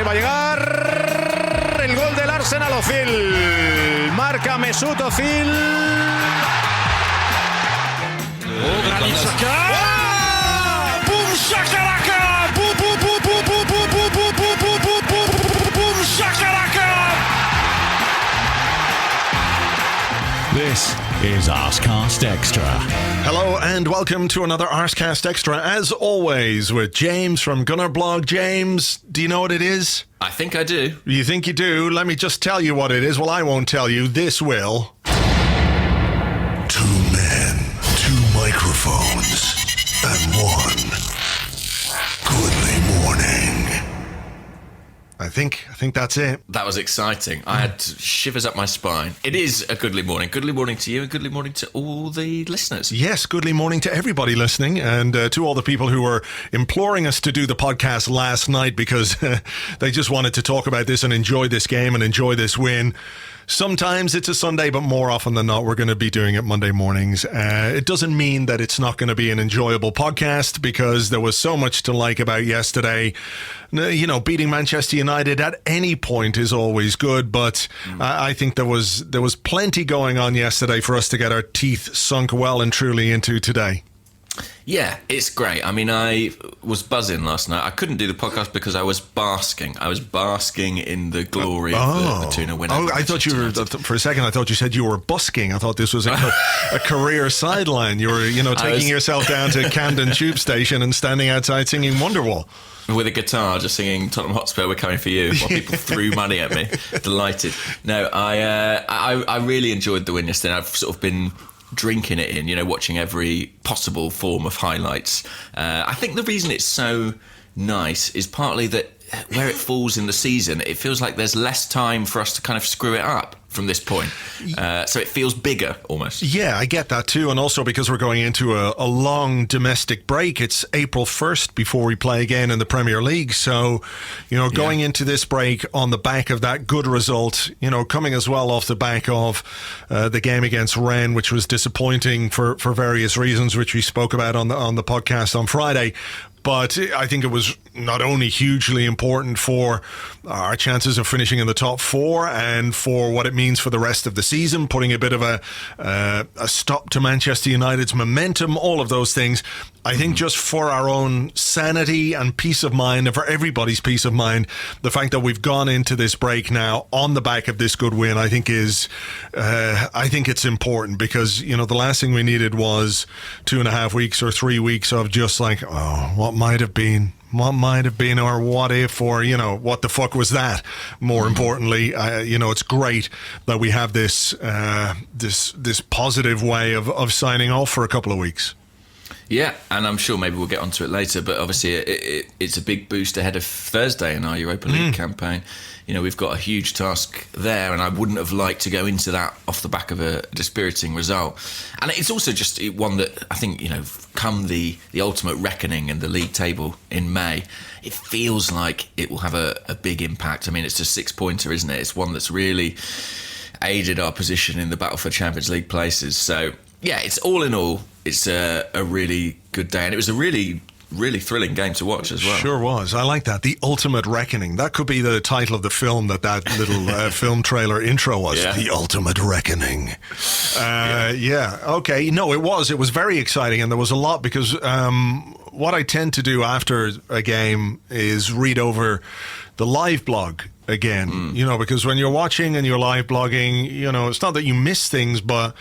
Ahí va a llegar el gol del Arsenal. Ozil. Marca Mesut Ozil. Granit Xhaka. Boom shakalaka. Boom boom boom boom boom boom boom boom boom boom boom boom shakalaka. This is Arsecast Extra. Hello and welcome to another Arsecast Extra, as always, with James from Gunnerblog. James, do you know what it is? I think I do. You think you do? Let me just tell you what it is. Well, I won't tell you. This will. 2 men, 2 microphones, and 1 goodly morning. I think that's it. That was exciting. I had shivers up my spine. It is a goodly morning. Goodly morning to you and goodly morning to all the listeners. Yes, goodly morning to everybody listening and to all the people who were imploring us to do the podcast last night because they just wanted to talk about this and enjoy this game and enjoy this win. Sometimes it's a Sunday, but more often than not, we're going to be doing it Monday mornings. It doesn't mean that it's not going to be an enjoyable podcast because there was so much to like about yesterday. You know, beating Manchester United at any point is always good, but I think there was plenty going on yesterday for us to get our teeth sunk well and truly into today. Yeah, it's great. I mean, I was buzzing last night. I couldn't do the podcast because I was basking. I was basking in the glory of the tuna winner. Oh, I thought you were, for a second, I thought you said you were busking. I thought this was a career sideline. You were, taking yourself down to Camden Tube Station and standing outside singing Wonderwall. With a guitar, just singing Tottenham Hotspur, we're coming for you, while people threw money at me. Delighted. No, I really enjoyed the win yesterday. I've sort of been drinking it in, watching every possible form of highlights. I think the reason it's so nice is partly that where it falls in the season, it feels like there's less time for us to kind of screw it up from this point. So it feels bigger almost. Yeah, I get that too. And also because we're going into a long domestic break, it's April 1st before we play again in the Premier League. So, going into this break on the back of that good result, coming as well off the back of the game against Rennes, which was disappointing for various reasons, which we spoke about on the podcast on Friday. But I think it was not only hugely important for our chances of finishing in the top 4 and for what it means for the rest of the season, putting a bit of a stop to Manchester United's momentum, all of those things. I think just for our own sanity and peace of mind, and for everybody's peace of mind, the fact that we've gone into this break now on the back of this good win, I think it's important because, the last thing we needed was 2.5 weeks or 3 weeks of just like, what might have been, or what if, or, what the fuck was that? More importantly, it's great that we have this positive way of signing off for a couple of weeks. Yeah, and I'm sure maybe we'll get onto it later, but obviously it's a big boost ahead of Thursday in our Europa League campaign. We've got a huge task there, and I wouldn't have liked to go into that off the back of a dispiriting result. And it's also just one that I think, come the ultimate reckoning in the league table in May, it feels like it will have a big impact. I mean, it's a 6-pointer, isn't it? It's one that's really aided our position in the battle for Champions League places. So, yeah, it's all in all, it's a really good day, and it was a really thrilling game to watch as well. Sure was. I like that. The Ultimate Reckoning. That could be the title of the film that little film trailer intro was. Yeah. The Ultimate Reckoning. Yeah. Okay. No, it was. It was very exciting, and there was a lot because what I tend to do after a game is read over the live blog again, because when you're watching and you're live blogging, it's not that you miss things, but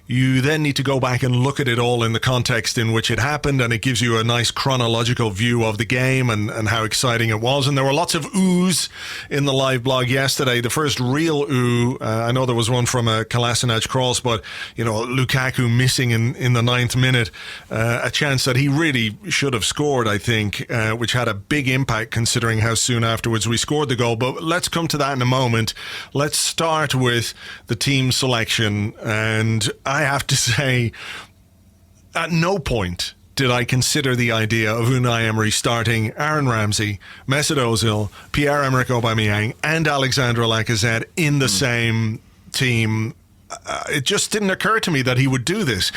you then need to go back and look at it all in the context in which it happened, and it gives you a nice chronological view of the game and how exciting it was. And there were lots of oohs in the live blog yesterday. The first real ooh, I know there was one from a Kolasinac cross, but, Lukaku missing in the 9th minute, a chance that he really should have scored, I think, which had a big impact considering how soon afterwards we scored the goal. But let's come to that in a moment. Let's start with the team selection, and I have to say, at no point did I consider the idea of Unai Emery starting Aaron Ramsey, Mesut Ozil, Pierre-Emerick Aubameyang and Alexandre Lacazette in the same team. It just didn't occur to me that he would do this,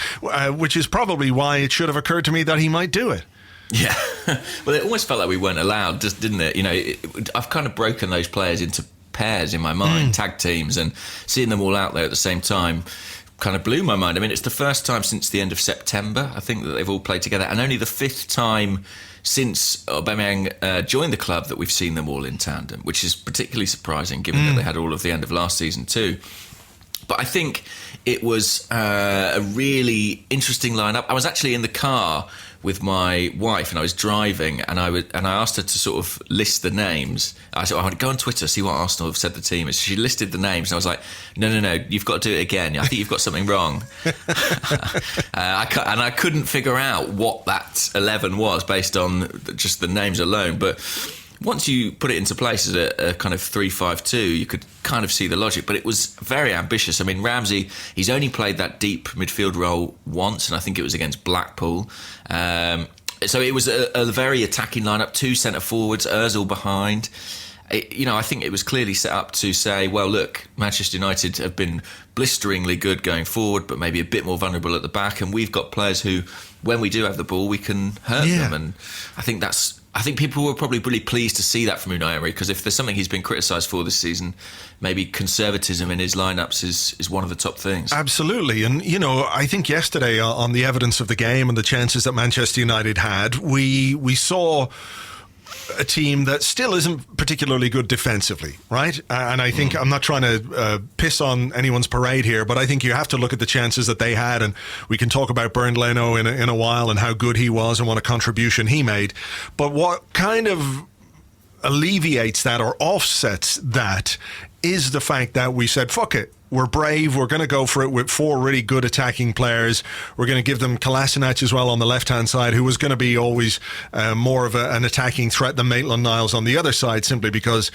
which is probably why it should have occurred to me that he might do it. Yeah. Well, it almost felt like we weren't allowed, didn't it? You know, I've kind of broken those players into pairs in my mind, tag teams, and seeing them all out there at the same time kind of blew my mind. I mean, it's the first time since the end of September, I think, that they've all played together, and only the fifth time since Aubameyang joined the club that we've seen them all in tandem, which is particularly surprising given that they had all of the end of last season too. But I think it was a really interesting lineup. I was actually in the car with my wife and I was driving, and I asked her to sort of list the names. I said, I want to go on Twitter, see what Arsenal have said the team is. She listed the names and I was like, no, you've got to do it again. I think you've got something wrong. I couldn't figure out what that 11 was based on just the names alone. But once you put it into place as a kind of 3-5-2, you could kind of see the logic, but it was very ambitious. I mean, Ramsey, he's only played that deep midfield role once, and I think it was against Blackpool. So it was a very attacking lineup, 2 centre forwards, Ozil behind. I think it was clearly set up to say, well, look, Manchester United have been blisteringly good going forward, but maybe a bit more vulnerable at the back, and we've got players who, when we do have the ball, we can hurt them. And I think people were probably really pleased to see that from Unai Emery, because if there's something he's been criticised for this season, maybe conservatism in his lineups is one of the top things. Absolutely. And, I think yesterday on the evidence of the game and the chances that Manchester United had, we saw a team that still isn't particularly good defensively, right? And I think I'm not trying to piss on anyone's parade here, but I think you have to look at the chances that they had, and we can talk about Bernd Leno in a while and how good he was and what a contribution he made. But what kind of alleviates that or offsets that is the fact that we said, fuck it. We're brave. We're going to go for it with 4 really good attacking players. We're going to give them Kolasinac as well on the left-hand side, who was going to be always more of an attacking threat than Maitland-Niles on the other side, simply because,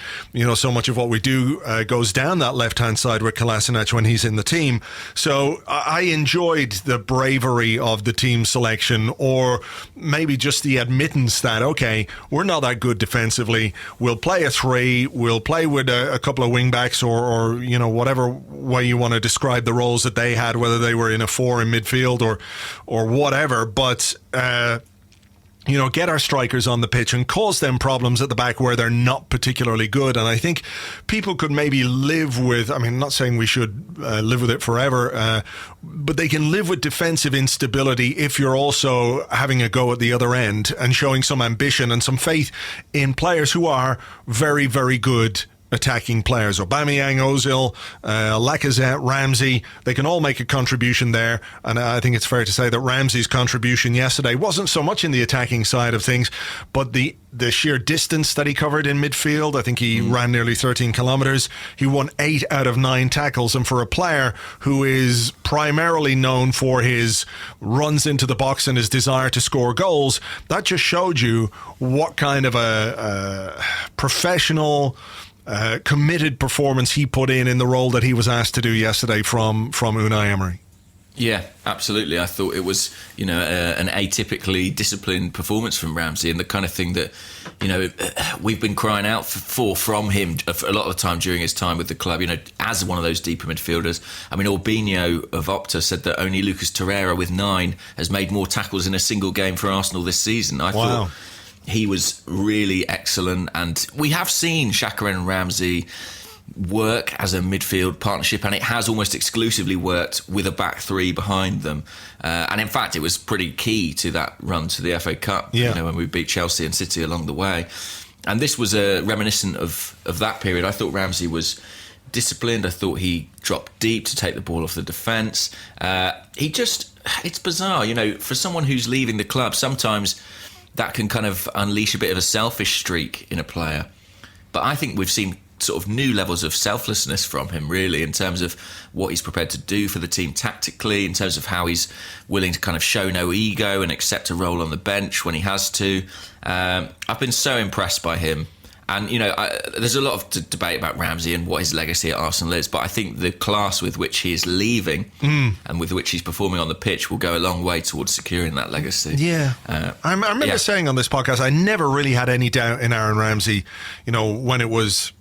so much of what we do goes down that left-hand side with Kolasinac when he's in the team. So I enjoyed the bravery of the team selection, or maybe just the admittance that, okay, we're not that good defensively. We'll play a 3. We'll play with a couple of wing-backs or whatever way you want to describe the roles that they had, whether they were in a 4 in midfield or whatever, but get our strikers on the pitch and cause them problems at the back where they're not particularly good. And I think people could maybe live with, I'm not saying we should live with it forever, but they can live with defensive instability if you're also having a go at the other end and showing some ambition and some faith in players who are very, very good attacking players. Aubameyang, Ozil, Lacazette, Ramsey, they can all make a contribution there, and I think it's fair to say that Ramsey's contribution yesterday wasn't so much in the attacking side of things, but the sheer distance that he covered in midfield. I think he ran nearly 13 kilometres. He won 8 out of 9 tackles, and for a player who is primarily known for his runs into the box and his desire to score goals, that just showed you what kind of a professional, committed performance he put in the role that he was asked to do yesterday from Unai Emery. Yeah, absolutely. I thought it was, an atypically disciplined performance from Ramsey, and the kind of thing that, we've been crying out for from him a lot of the time during his time with the club, as one of those deeper midfielders. Orbinho of Opta said that only Lucas Torreira with 9 has made more tackles in a single game for Arsenal this season. I thought he was really excellent, and we have seen Xhaka and Ramsey work as a midfield partnership, and it has almost exclusively worked with a back 3 behind them. And in fact, it was pretty key to that run to the FA Cup, when we beat Chelsea and City along the way. And this was reminiscent of that period. I thought Ramsey was disciplined. I thought he dropped deep to take the ball off the defence. It's bizarre, for someone who's leaving the club, sometimes that can kind of unleash a bit of a selfish streak in a player. But I think we've seen sort of new levels of selflessness from him, really, in terms of what he's prepared to do for the team tactically, in terms of how he's willing to kind of show no ego and accept a role on the bench when he has to. I've been so impressed by him. And, there's a lot of debate about Ramsey and what his legacy at Arsenal is, but I think the class with which he is leaving and with which he's performing on the pitch will go a long way towards securing that legacy. Yeah. I remember saying on this podcast, I never really had any doubt in Aaron Ramsey, when it was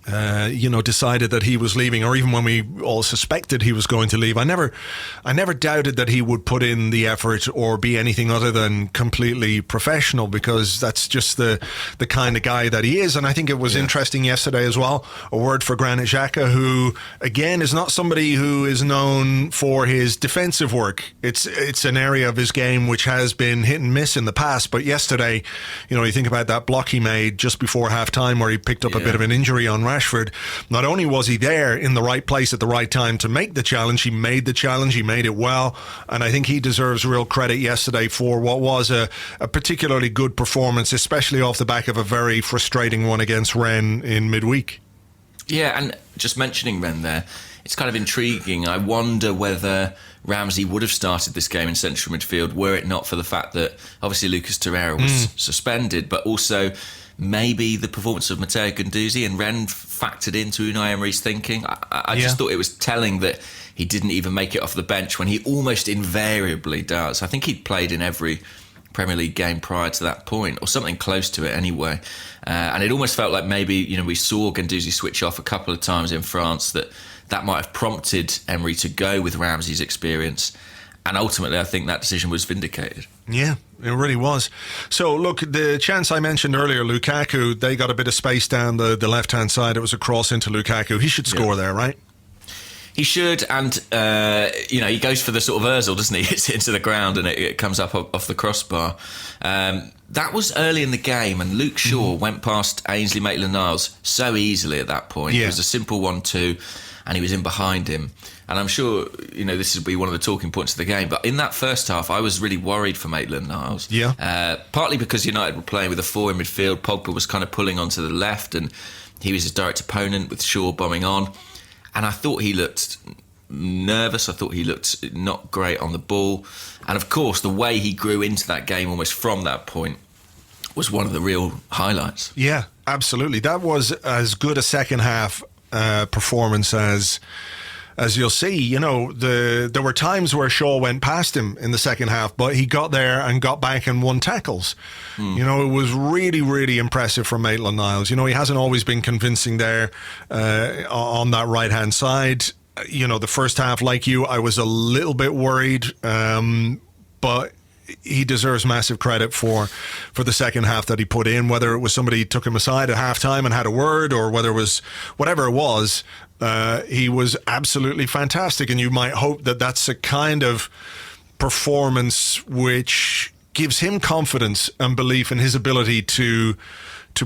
decided that he was leaving, or even when we all suspected he was going to leave, I never doubted that he would put in the effort or be anything other than completely professional, because that's just the kind of guy that he is. And I think it was interesting yesterday as well, a word for Granit Xhaka, who again is not somebody who is known for his defensive work. It's an area of his game which has been hit and miss in the past, but yesterday, you think about that block he made just before half-time where he picked up a bit of an injury on Rashford. Not only was he there in the right place at the right time to make the challenge, he made the challenge, he made it well, and I think he deserves real credit yesterday for what was a particularly good performance, especially off the back of a very frustrating one against Rennes in midweek. Yeah, and just mentioning Rennes there, it's kind of intriguing. I wonder whether Ramsey would have started this game in central midfield were it not for the fact that obviously Lucas Torreira was suspended, but also maybe the performance of Matteo Guendouzi and Rennes factored into Unai Emery's thinking. I just thought it was telling that he didn't even make it off the bench when he almost invariably does. I think he'd played in every Premier League game prior to that point, or something close to it anyway. And it almost felt like maybe, we saw Guendouzi switch off a couple of times in France, that might have prompted Emery to go with Ramsey's experience. And ultimately, I think that decision was vindicated. Yeah, it really was. So, look, the chance I mentioned earlier, Lukaku, they got a bit of space down the left-hand side. It was a cross into Lukaku. He should score there, right? He should, and, he goes for the sort of Ozil, doesn't he? Hits it into the ground and it comes up off the crossbar. That was early in the game, and Luke Shaw went past Ainsley Maitland-Niles so easily at that point. It was a simple 1-2, and he was in behind him. And I'm sure, this would be one of the talking points of the game. But in that first half, I was really worried for Maitland-Niles. Yeah. Partly because United were playing with a 4 in midfield. Pogba was kind of pulling onto the left, and he was his direct opponent with Shaw bombing on. And I thought he looked nervous. I thought he looked not great on the ball. And of course, the way he grew into that game almost from that point was one of the real highlights. Yeah, absolutely. That was as good a second half performance as you'll see. There were times where Shaw went past him in the second half, but he got there and got back and won tackles. It was really, really impressive from Maitland-Niles. He hasn't always been convincing there on that right-hand side. The first half, like you, I was a little bit worried, but he deserves massive credit for the second half that he put in, whether it was somebody took him aside at halftime and had a word, or whether it was whatever it was. He was absolutely fantastic, and you might hope that that's a kind of performance which gives him confidence and belief in his ability to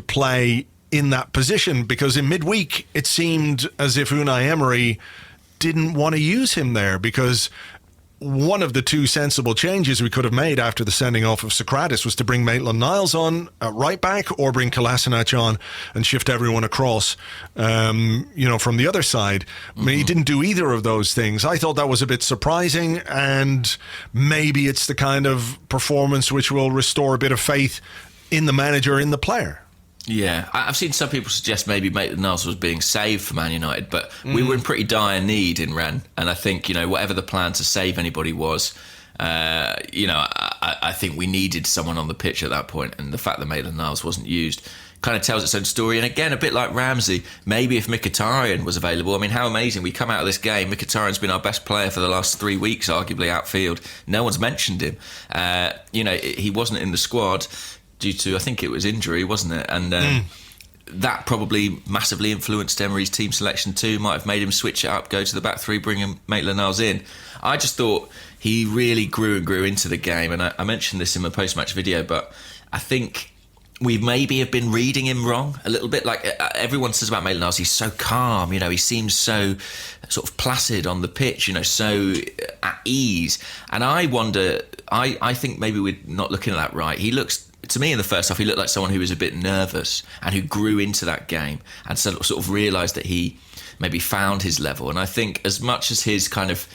play in that position, because in midweek it seemed as if Unai Emery didn't want to use him there, because one of the two sensible changes we could have made after the sending off of Socrates was to bring Maitland-Niles on at right back, or bring Kolasinac on and shift everyone across, from the other side. I mean, he didn't do either of those things. I thought that was a bit surprising, and maybe it's the kind of performance which will restore a bit of faith in the manager, in the player. Yeah, I've seen some people suggest maybe Maitland-Niles was being saved for Man United, but we were in pretty dire need in Rennes, and I think, whatever the plan to save anybody was, I think we needed someone on the pitch at that point, and the fact that Maitland-Niles wasn't used kind of tells its own story. And again, a bit like Ramsey, maybe if Mkhitaryan was available, I mean, how amazing. We come out of this game, Mkhitaryan's been our best player for the last 3 weeks, arguably outfield. No one's mentioned him. He wasn't in the squad due to, I think it was injury, wasn't it? And that probably massively influenced Emery's team selection too, might have made him switch it up, go to the back three, bring him Maitland-Niles in. I just thought he really grew and grew into the game, and I mentioned this in my post-match video, but I think we maybe have been reading him wrong a little bit. Like everyone says about Maitland-Niles, he's so calm, he seems so sort of placid on the pitch, so at ease. And I wonder, I think maybe we're not looking at that right. He looks, to me in the first half, he looked like someone who was a bit nervous and who grew into that game and sort of realised that he maybe found his level. And I think as much as his kind of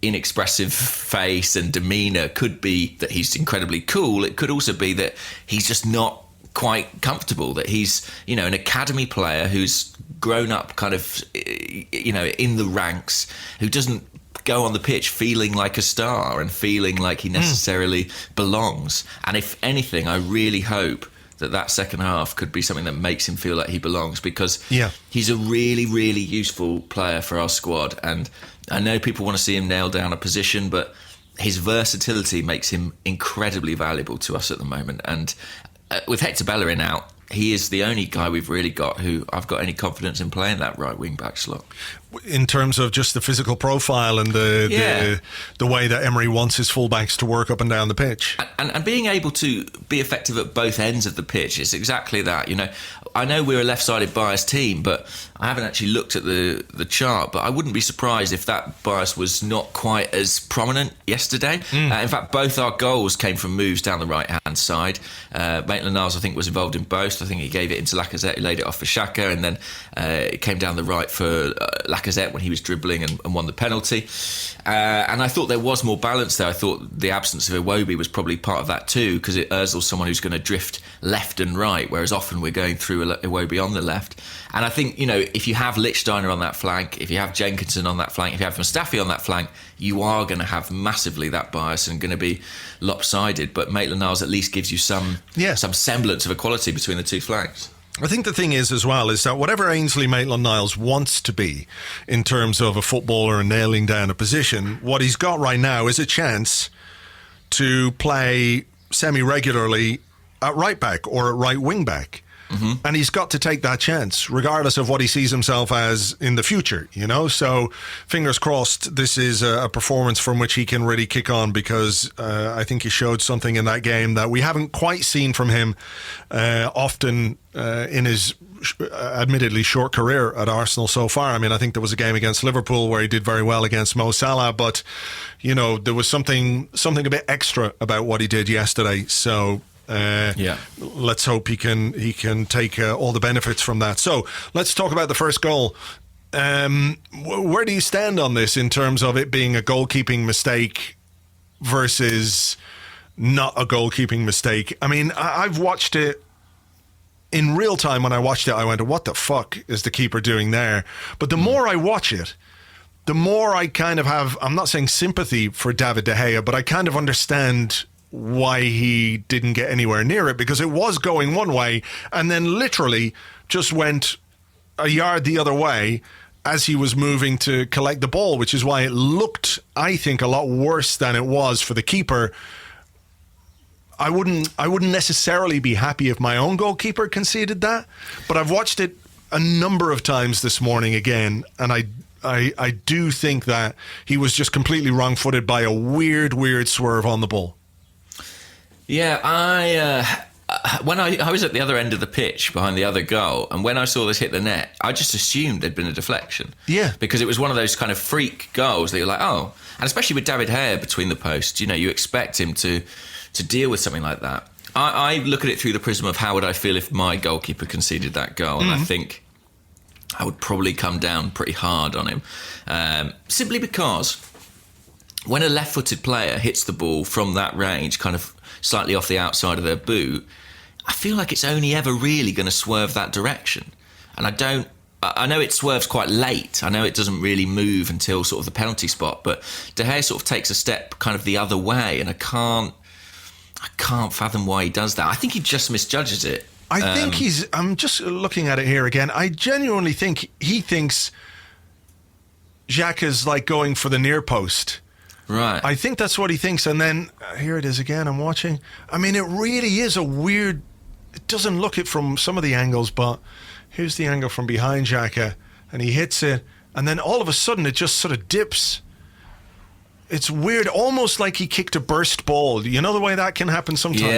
inexpressive face and demeanour could be that he's incredibly cool, it could also be that he's just not quite comfortable, that he's, an academy player who's grown up kind of, in the ranks, who doesn't go on the pitch feeling like a star and feeling like he necessarily belongs. And if anything, I really hope that second half could be something that makes him feel like he belongs, because he's a really, really useful player for our squad. And I know people want to see him nail down a position, but his versatility makes him incredibly valuable to us at the moment. And with Hector Bellerin out, he is the only guy we've really got who I've got any confidence in playing that right wing back slot. In terms of just the physical profile and the way that Emery wants his fullbacks to work up and down the pitch. And being able to be effective at both ends of the pitch, it's exactly that. You know, I know we're a left-sided biased team, but I haven't actually looked at the chart, but I wouldn't be surprised if that bias was not quite as prominent yesterday. In fact, both our goals came from moves down the right-hand side. Maitland-Niles, I think, was involved in both. I think he gave it into Lacazette, he laid it off for Xhaka, and then it came down the right for Lacazette when he was dribbling and won the penalty. And I thought there was more balance there. I thought the absence of Iwobi was probably part of that too, because Ozil's someone who's going to drift left and right, whereas often we're going through Iwobi on the left. And I think, you know, if you have Lichtsteiner on that flank, if you have Jenkinson on that flank, if you have Mustafi on that flank, you are going to have massively that bias and going to be lopsided. But Maitland-Niles at least gives you some semblance of equality between the two flanks. I think the thing is as well is that whatever Ainsley Maitland-Niles wants to be in terms of a footballer and nailing down a position, what he's got right now is a chance to play semi-regularly at right back or at right wing back. And he's got to take that chance, regardless of what he sees himself as in the future, you know? So, fingers crossed, this is a performance from which he can really kick on, because I think he showed something in that game that we haven't quite seen from him often in his admittedly short career at Arsenal so far. I mean, I think there was a game against Liverpool where he did very well against Mo Salah, but, you know, there was something a bit extra about what he did yesterday. So... let's hope he can take all the benefits from that. So let's talk about the first goal. Where do you stand on this in terms of it being a goalkeeping mistake versus not a goalkeeping mistake? I mean, I've watched it in real time. When I watched it, I went, what the fuck is the keeper doing there? But the more I watch it, the more I kind of have, I'm not saying sympathy for David De Gea, but I kind of understand why he didn't get anywhere near it, because it was going one way and then literally just went a yard the other way as he was moving to collect the ball, which is why it looked, I think, a lot worse than it was for the keeper. I wouldn't necessarily be happy if my own goalkeeper conceded that, but I've watched it a number of times this morning again, and I do think that he was just completely wrong-footed by a weird swerve on the ball. Yeah, when I was at the other end of the pitch behind the other goal, and when I saw this hit the net, I just assumed there'd been a deflection. Yeah. Because it was one of those kind of freak goals that you're like, oh. And especially with David Gea between the posts, you know, you expect him to deal with something like that. I look at it through the prism of how would I feel if my goalkeeper conceded that goal, and I think I would probably come down pretty hard on him. Simply because when a left-footed player hits the ball from that range, kind of slightly off the outside of their boot, I feel like it's only ever really going to swerve that direction. And I know it swerves quite late. I know it doesn't really move until sort of the penalty spot, but De Gea sort of takes a step kind of the other way, and I can't fathom why he does that. I think he just misjudges it. I think I'm just looking at it here again. I genuinely think he thinks Xhaka's like going for the near post. Right. I think that's what he thinks. And then, here it is again, I'm watching. I mean, it really is a weird... It doesn't look it from some of the angles, but here's the angle from behind Xhaka, and he hits it, and then all of a sudden it just sort of dips. It's weird, almost like he kicked a burst ball. You know the way that can happen sometimes?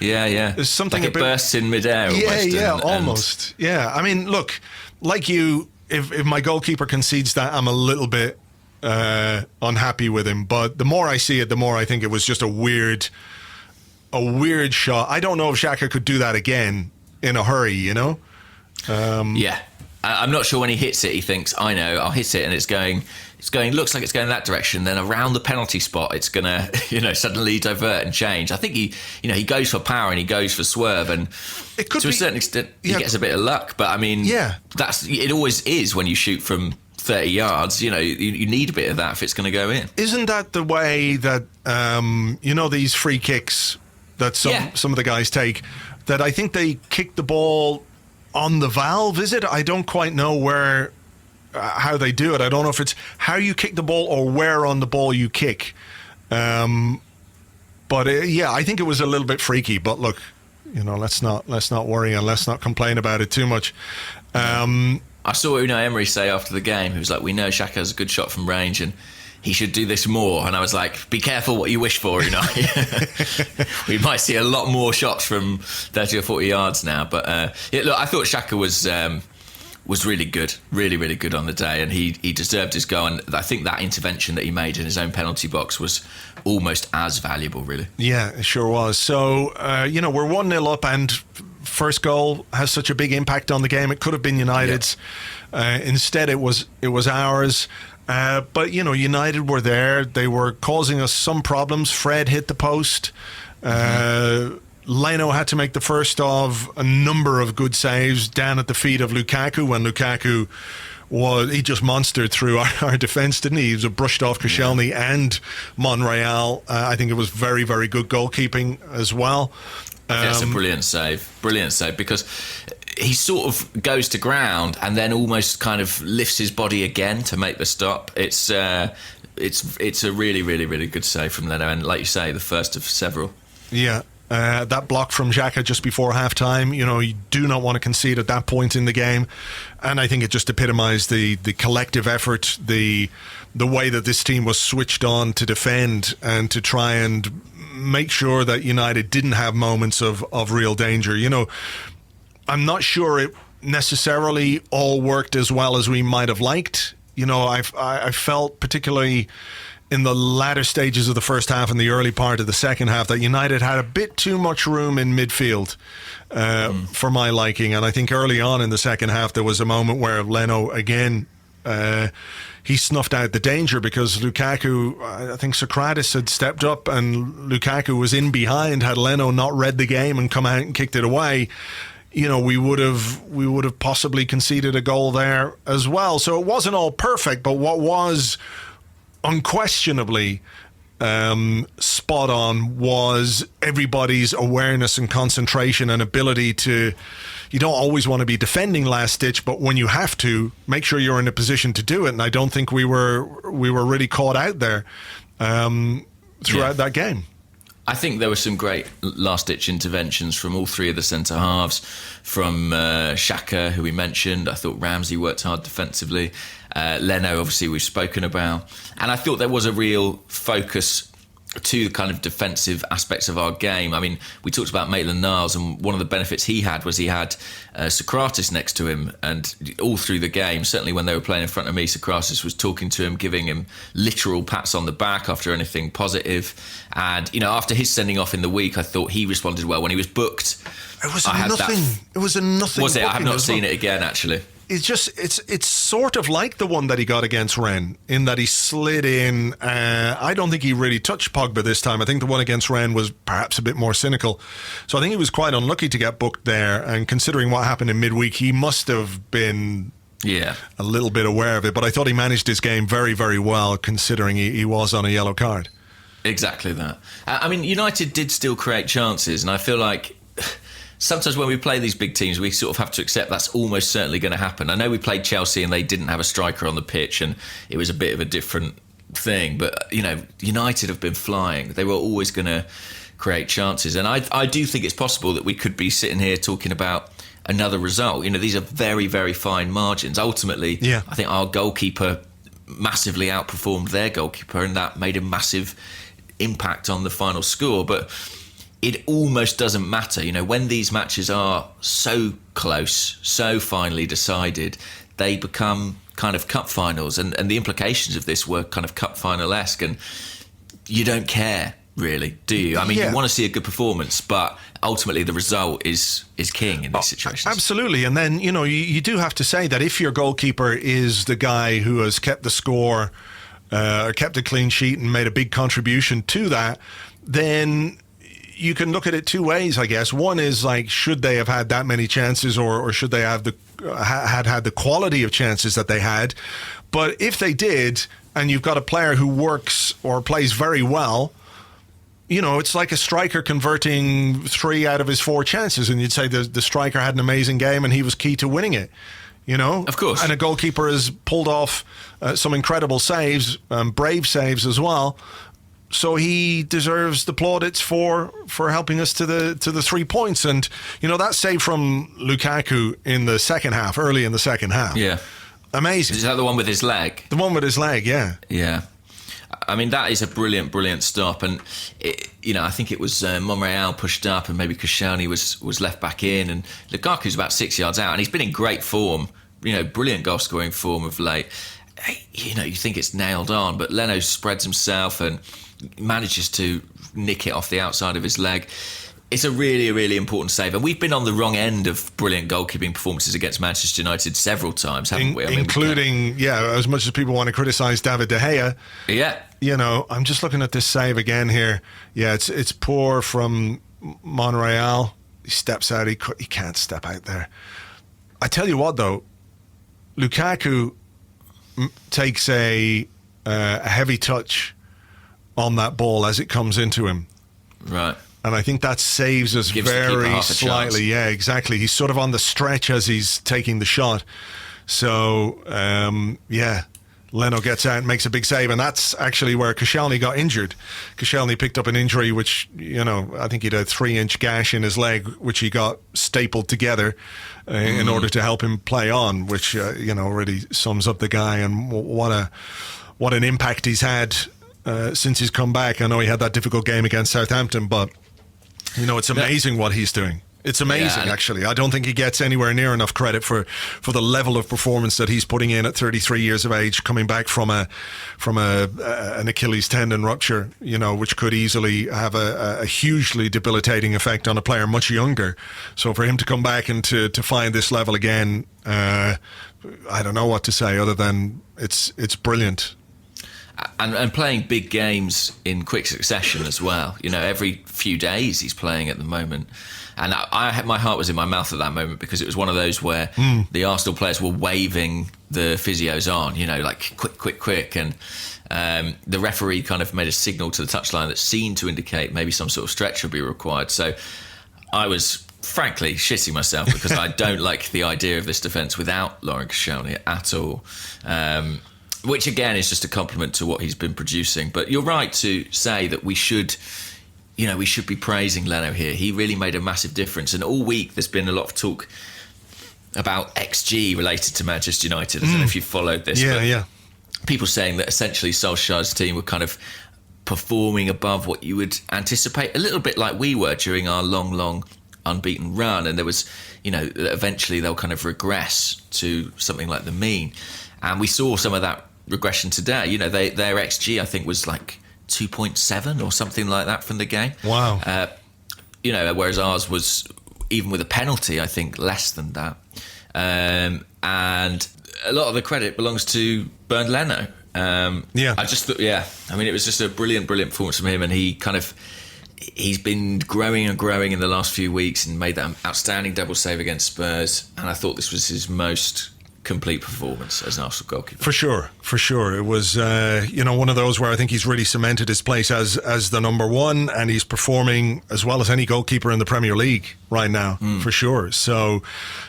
Yeah. There's something like it bursts in midair almost. Almost. Yeah, I mean, look, like you, if my goalkeeper concedes that, I'm a little bit unhappy with him, but the more I see it, the more I think it was just a weird shot. I don't know if Xhaka could do that again in a hurry, you know? Yeah. I'm not sure when he hits it, he thinks, I know, I'll hit it, and it's going, looks like it's going that direction. Then around the penalty spot, it's going to, suddenly divert and change. I think he goes for power and he goes for swerve, and it could to a certain extent, he gets a bit of luck. But I mean, it always is when you shoot from 30 yards, you need a bit of that if it's going to go in. Isn't that the way that, these free kicks that some of the guys take, that I think they kicked the ball on the valve, is it? I don't quite know where, how they do it. I don't know if it's how you kick the ball or where on the ball you kick. But yeah, I think it was a little bit freaky. But look, let's not worry and let's not complain about it too much. I saw Unai Emery say after the game, he was like, "We know Xhaka has a good shot from range and he should do this more." And I was like, "Be careful what you wish for, Unai." We might see a lot more shots from 30 or 40 yards now. But look, I thought Xhaka was really good, really, really good on the day, and he deserved his goal. And I think that intervention that he made in his own penalty box was almost as valuable, really. Yeah, it sure was. So, we're 1-0 up, and first goal has such a big impact on the game. It could have been United's. Yeah. Instead, it was ours. But, United were there. They were causing us some problems. Fred hit the post. Leno had to make the first of a number of good saves down at the feet of Lukaku when Lukaku he just monstered through our defence, didn't he? He was brushed off Koscielny and Monreal. I think it was very, very good goalkeeping as well. That's a brilliant save, because he sort of goes to ground and then almost kind of lifts his body again to make the stop. It's a really, really, really good save from Leno, and like you say, the first of several. Yeah. That block from Xhaka just before half-time, you do not want to concede at that point in the game. And I think it just epitomised the collective effort, the way that this team was switched on to defend and to try and make sure that United didn't have moments of real danger. I'm not sure it necessarily all worked as well as we might have liked. I felt particularly in the latter stages of the first half and the early part of the second half that United had a bit too much room in midfield for my liking. And I think early on in the second half there was a moment where Leno again he snuffed out the danger because Lukaku, I think Socrates had stepped up and Lukaku was in behind. Had Leno not read the game and come out and kicked it away, we would have possibly conceded a goal there as well. So it wasn't all perfect, but what was unquestionably spot on was everybody's awareness and concentration and ability to, you don't always want to be defending last ditch, but when you have to, make sure you're in a position to do it. And I don't think we were really caught out there throughout that game. I think there were some great last-ditch interventions from all three of the centre-halves, from Xhaka, who we mentioned. I thought Ramsey worked hard defensively. Leno, obviously, we've spoken about. And I thought there was a real focus to the kind of defensive aspects of our game. I mean, we talked about Maitland-Niles, and one of the benefits he had was he had Socrates next to him, and all through the game, certainly when they were playing in front of me, Socrates was talking to him, giving him literal pats on the back after anything positive. And, after his sending off in the week, I thought he responded well when he was booked. It was a nothing. Was it? I have not seen it again, actually. It's sort of like the one that he got against Rennes, in that he slid in. I don't think he really touched Pogba this time. I think the one against Rennes was perhaps a bit more cynical. So I think he was quite unlucky to get booked there. And considering what happened in midweek, he must have been a little bit aware of it. But I thought he managed his game very, very well, considering he was on a yellow card. Exactly that. I mean, United did still create chances, and I feel like sometimes when we play these big teams, we sort of have to accept that's almost certainly going to happen. I know we played Chelsea and they didn't have a striker on the pitch and it was a bit of a different thing. But, United have been flying. They were always going to create chances. And I do think it's possible that we could be sitting here talking about another result. These are very, very fine margins. Ultimately, I think our goalkeeper massively outperformed their goalkeeper, and that made a massive impact on the final score. But it almost doesn't matter, when these matches are so close, so finely decided, they become kind of cup finals, and the implications of this were kind of cup final-esque, and you don't care really, do you? I mean, you want to see a good performance, but ultimately the result is king in these situations. Absolutely. And then, you do have to say that if your goalkeeper is the guy who has kept the score, kept a clean sheet and made a big contribution to that, then you can look at it two ways, I guess. One is like, should they have had that many chances, or should they have had the quality of chances that they had? But if they did, and you've got a player who works or plays very well, you know, it's like a striker converting 3 out of his 4 chances, and you'd say the striker had an amazing game and he was key to winning it, you know? Of course. And a goalkeeper has pulled off some incredible saves, brave saves as well. So he deserves the plaudits for helping us to the 3 points. And, you know, that save from Lukaku in the second half, early in the second half. Yeah. Amazing. Is that the one with his leg? The one with his leg, yeah. Yeah. I mean, that is a brilliant stop. And, I think it was Monreal pushed up and maybe Koscielny was left back in. And Lukaku's about 6 yards out. And he's been in great form, brilliant goal-scoring form of late. You think it's nailed on, but Leno spreads himself and manages to nick it off the outside of his leg. It's a really, really important save. And we've been on the wrong end of brilliant goalkeeping performances against Manchester United several times, haven't we? Including, as much as people want to criticise David De Gea. Yeah. I'm just looking at this save again here. Yeah, it's poor from Monreal. He steps out. He can't step out there. I tell you what, though, Lukaku takes a heavy touch on that ball as it comes into him. Right. And I think that saves us very slightly. Yeah, exactly. He's sort of on the stretch as he's taking the shot. So, Leno gets out and makes a big save. And that's actually where Koscielny got injured. Koscielny picked up an injury, which, I think he had a 3-inch gash in his leg, which he got stapled together in order to help him play on, which, really sums up the guy and what an impact he's had since he's come back. I know he had that difficult game against Southampton, but it's amazing what he's doing. It's amazing, actually. I don't think he gets anywhere near enough credit for the level of performance that he's putting in at 33 years of age, coming back from an Achilles tendon rupture, which could easily have a hugely debilitating effect on a player much younger. So for him to come back and to find this level again, I don't know what to say other than it's brilliant. And playing big games in quick succession as well. Every few days he's playing at the moment. And my heart was in my mouth at that moment because it was one of those where the Arsenal players were waving the physios on, like quick. And the referee kind of made a signal to the touchline that seemed to indicate maybe some sort of stretch would be required. So I was frankly shitting myself because I don't like the idea of this defence without Laurent Koscielny at all. Which again is just a compliment to what he's been producing. But you're right to say that we should be praising Leno here. He really made a massive difference. And all week there's been a lot of talk about XG related to Manchester United. I don't know if you've followed this. Yeah. People saying that essentially Solskjaer's team were kind of performing above what you would anticipate, a little bit like we were during our long unbeaten run. And there was, eventually they'll kind of regress to something like the mean. And we saw some of that regression today. Their XG, I think, was like 2.7 or something like that from the game. Wow. Whereas ours was, even with a penalty, I think less than that. And a lot of the credit belongs to Bernd Leno. I just thought, it was just a brilliant performance from him. And he's been growing and growing in the last few weeks and made that outstanding double save against Spurs. And I thought this was his most complete performance as an Arsenal goalkeeper. For sure. It was, one of those where I think he's really cemented his place as the number one, and he's performing as well as any goalkeeper in the Premier League right now, for sure. So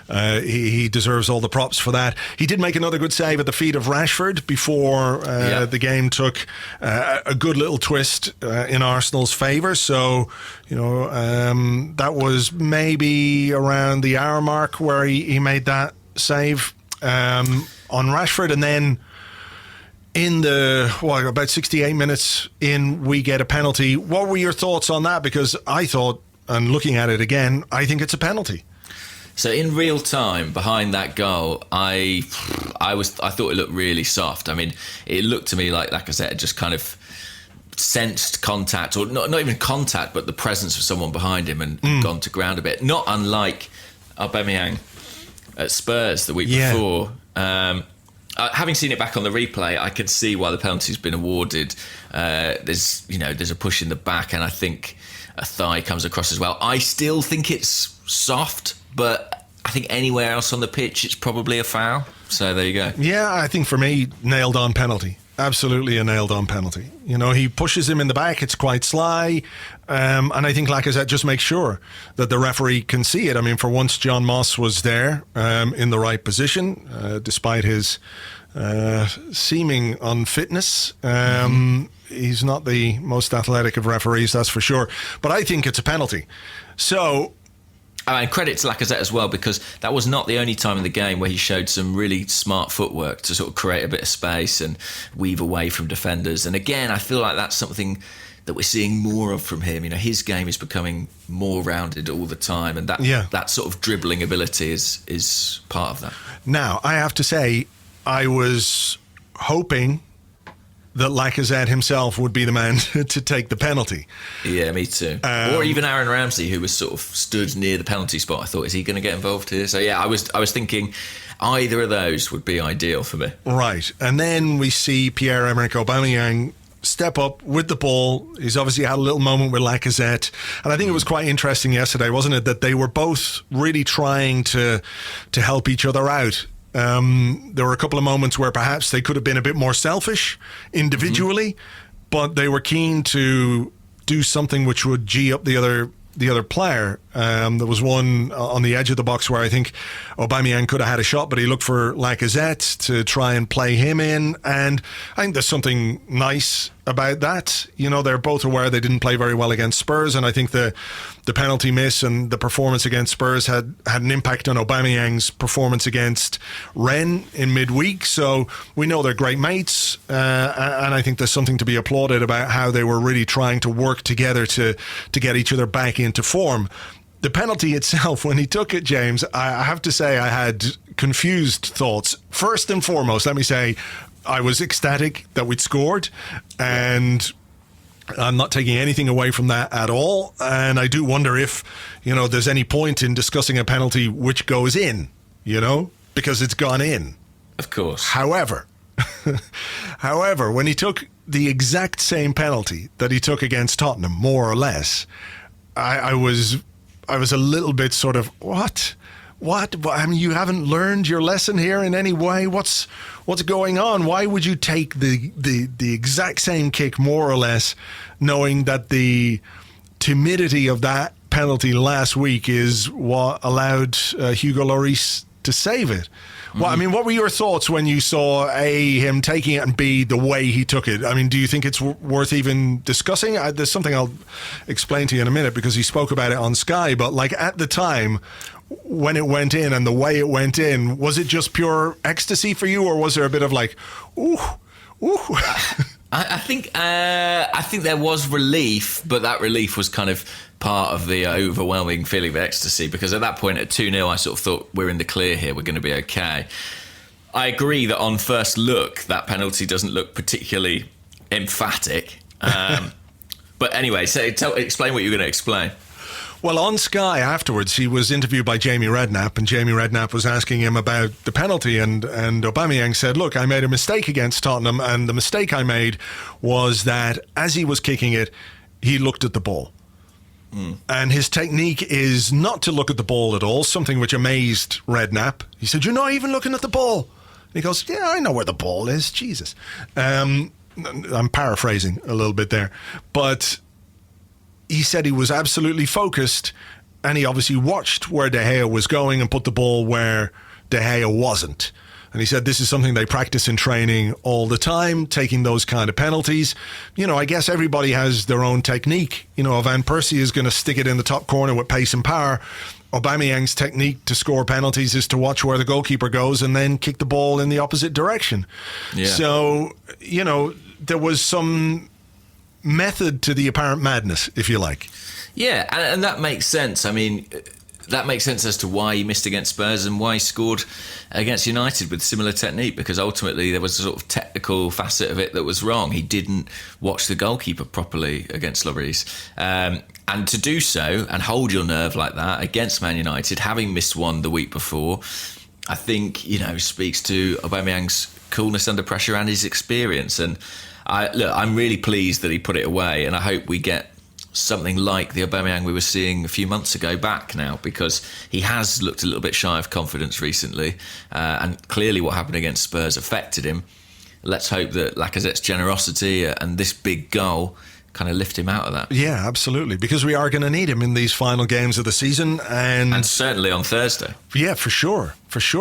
he deserves all the props for that. He did make another good save at the feet of Rashford before the game took a good little twist in Arsenal's favour. So, that was maybe around the hour mark where he made that save on Rashford, and then in about 68 minutes in, we get a penalty. What were your thoughts on that? Because I thought, and looking at it again, I think it's a penalty. So in real time, behind that goal, I thought it looked really soft. I mean, it looked to me like I said, it just kind of sensed contact, or not even contact, but the presence of someone behind him and gone to ground a bit. Not unlike Aubameyang at Spurs the week before. Having seen it back on the replay, I can see why the penalty's been awarded. There's a push in the back, and I think a thigh comes across as well. I still think it's soft, but I think anywhere else on the pitch it's probably a foul. So there you go. Yeah, I think for me, nailed on penalty. absolutely a nailed-on penalty. You know, he pushes him in the back. It's quite sly. And I think Lacazette just makes sure that the referee can see it. I mean, for once, John Moss was there in the right position, despite his seeming unfitness. He's not the most athletic of referees, that's for sure. But I think it's a penalty. So... And credit to Lacazette as well, because that was not the only time in the game where he showed some really smart footwork to sort of create a bit of space and weave away from defenders. And again, I feel like that's something that we're seeing more of from him. You know, his game is becoming more rounded all the time, and that sort of dribbling ability is part of that. Now, I have to say, I was hoping that Lacazette himself would be the man to take the penalty. Yeah, me too. Or even Aaron Ramsey, who was sort of stood near the penalty spot. I thought, is he going to get involved here? So yeah, I was thinking either of those would be ideal for me. Right. And then we see Pierre-Emerick Aubameyang step up with the ball. He's obviously had a little moment with Lacazette. And I think it was quite interesting yesterday, wasn't it, that they were both really trying to help each other out. There were a couple of moments where perhaps they could have been a bit more selfish individually, but they were keen to do something which would gee up the other player. There was one on the edge of the box where I think Aubameyang could have had a shot, but he looked for Lacazette to try and play him in. And I think there's something nice about that. You know, they're both aware they didn't play very well against Spurs, and I think the penalty miss and the performance against Spurs had an impact on Aubameyang's performance against Rennes in midweek. So we know they're great mates, and I think there's something to be applauded about how they were really trying to work together to get each other back into form. The penalty itself, when he took it, James, I have to say I had confused thoughts. First and foremost, let me say, I was ecstatic that we'd scored, and I'm not taking anything away from that at all. And I do wonder if, you know, there's any point in discussing a penalty which goes in, you know, because it's gone in. Of course. However, when he took the exact same penalty that he took against Tottenham, more or less, I was a little bit sort of, what? I mean, you haven't learned your lesson here in any way. What's going on? Why would you take the exact same kick, more or less, knowing that the timidity of that penalty last week is what allowed Hugo Lloris to save it? Well, I mean, what were your thoughts when you saw A, him taking it, and B, the way he took it? I mean, do you think it's worth even discussing? There's something I'll explain to you in a minute, because he spoke about it on Sky, but like at the time when it went in and the way it went in, was it just pure ecstasy for you, or was there a bit of like, ooh? I think there was relief, but that relief was kind of part of the overwhelming feeling of ecstasy, because at that point at 2-0 I sort of thought, we're in the clear here, we're going to be okay. I agree that on first look that penalty doesn't look particularly emphatic, but anyway, so explain what you're going to explain. Well, on Sky afterwards, he was interviewed by Jamie Redknapp, and Jamie Redknapp was asking him about the penalty, and Aubameyang said, look, I made a mistake against Tottenham, and the mistake I made was that as he was kicking it, he looked at the ball. And his technique is not to look at the ball at all, something which amazed Redknapp. He said, you're not even looking at the ball. And he goes, yeah, I know where the ball is, Jesus. I'm paraphrasing a little bit there, but he said he was absolutely focused, and he obviously watched where De Gea was going and put the ball where De Gea wasn't. And he said this is something they practice in training all the time, taking those kind of penalties. You know, I guess everybody has their own technique. You know, Van Persie is going to stick it in the top corner with pace and power. Aubameyang's technique to score penalties is to watch where the goalkeeper goes and then kick the ball in the opposite direction. Yeah. So, you know, there was some method to the apparent madness, if you like. Yeah, and that makes sense. I mean, that makes sense as to why he missed against Spurs and why he scored against United with similar technique, because ultimately there was a sort of technical facet of it that was wrong. He didn't watch the goalkeeper properly against Lloris. And to do so and hold your nerve like that against Man United, having missed one the week before, I think, you know, speaks to Aubameyang's coolness under pressure and his experience. And I'm really pleased that he put it away, and I hope we get something like the Aubameyang we were seeing a few months ago back now, because he has looked a little bit shy of confidence recently, and clearly what happened against Spurs affected him. let's hope that Lacazette's generosity and this big goal kind of lift him out of that. Yeah, absolutely, because we are going to need him in these final games of the season, and certainly on Thursday. Yeah, for sure.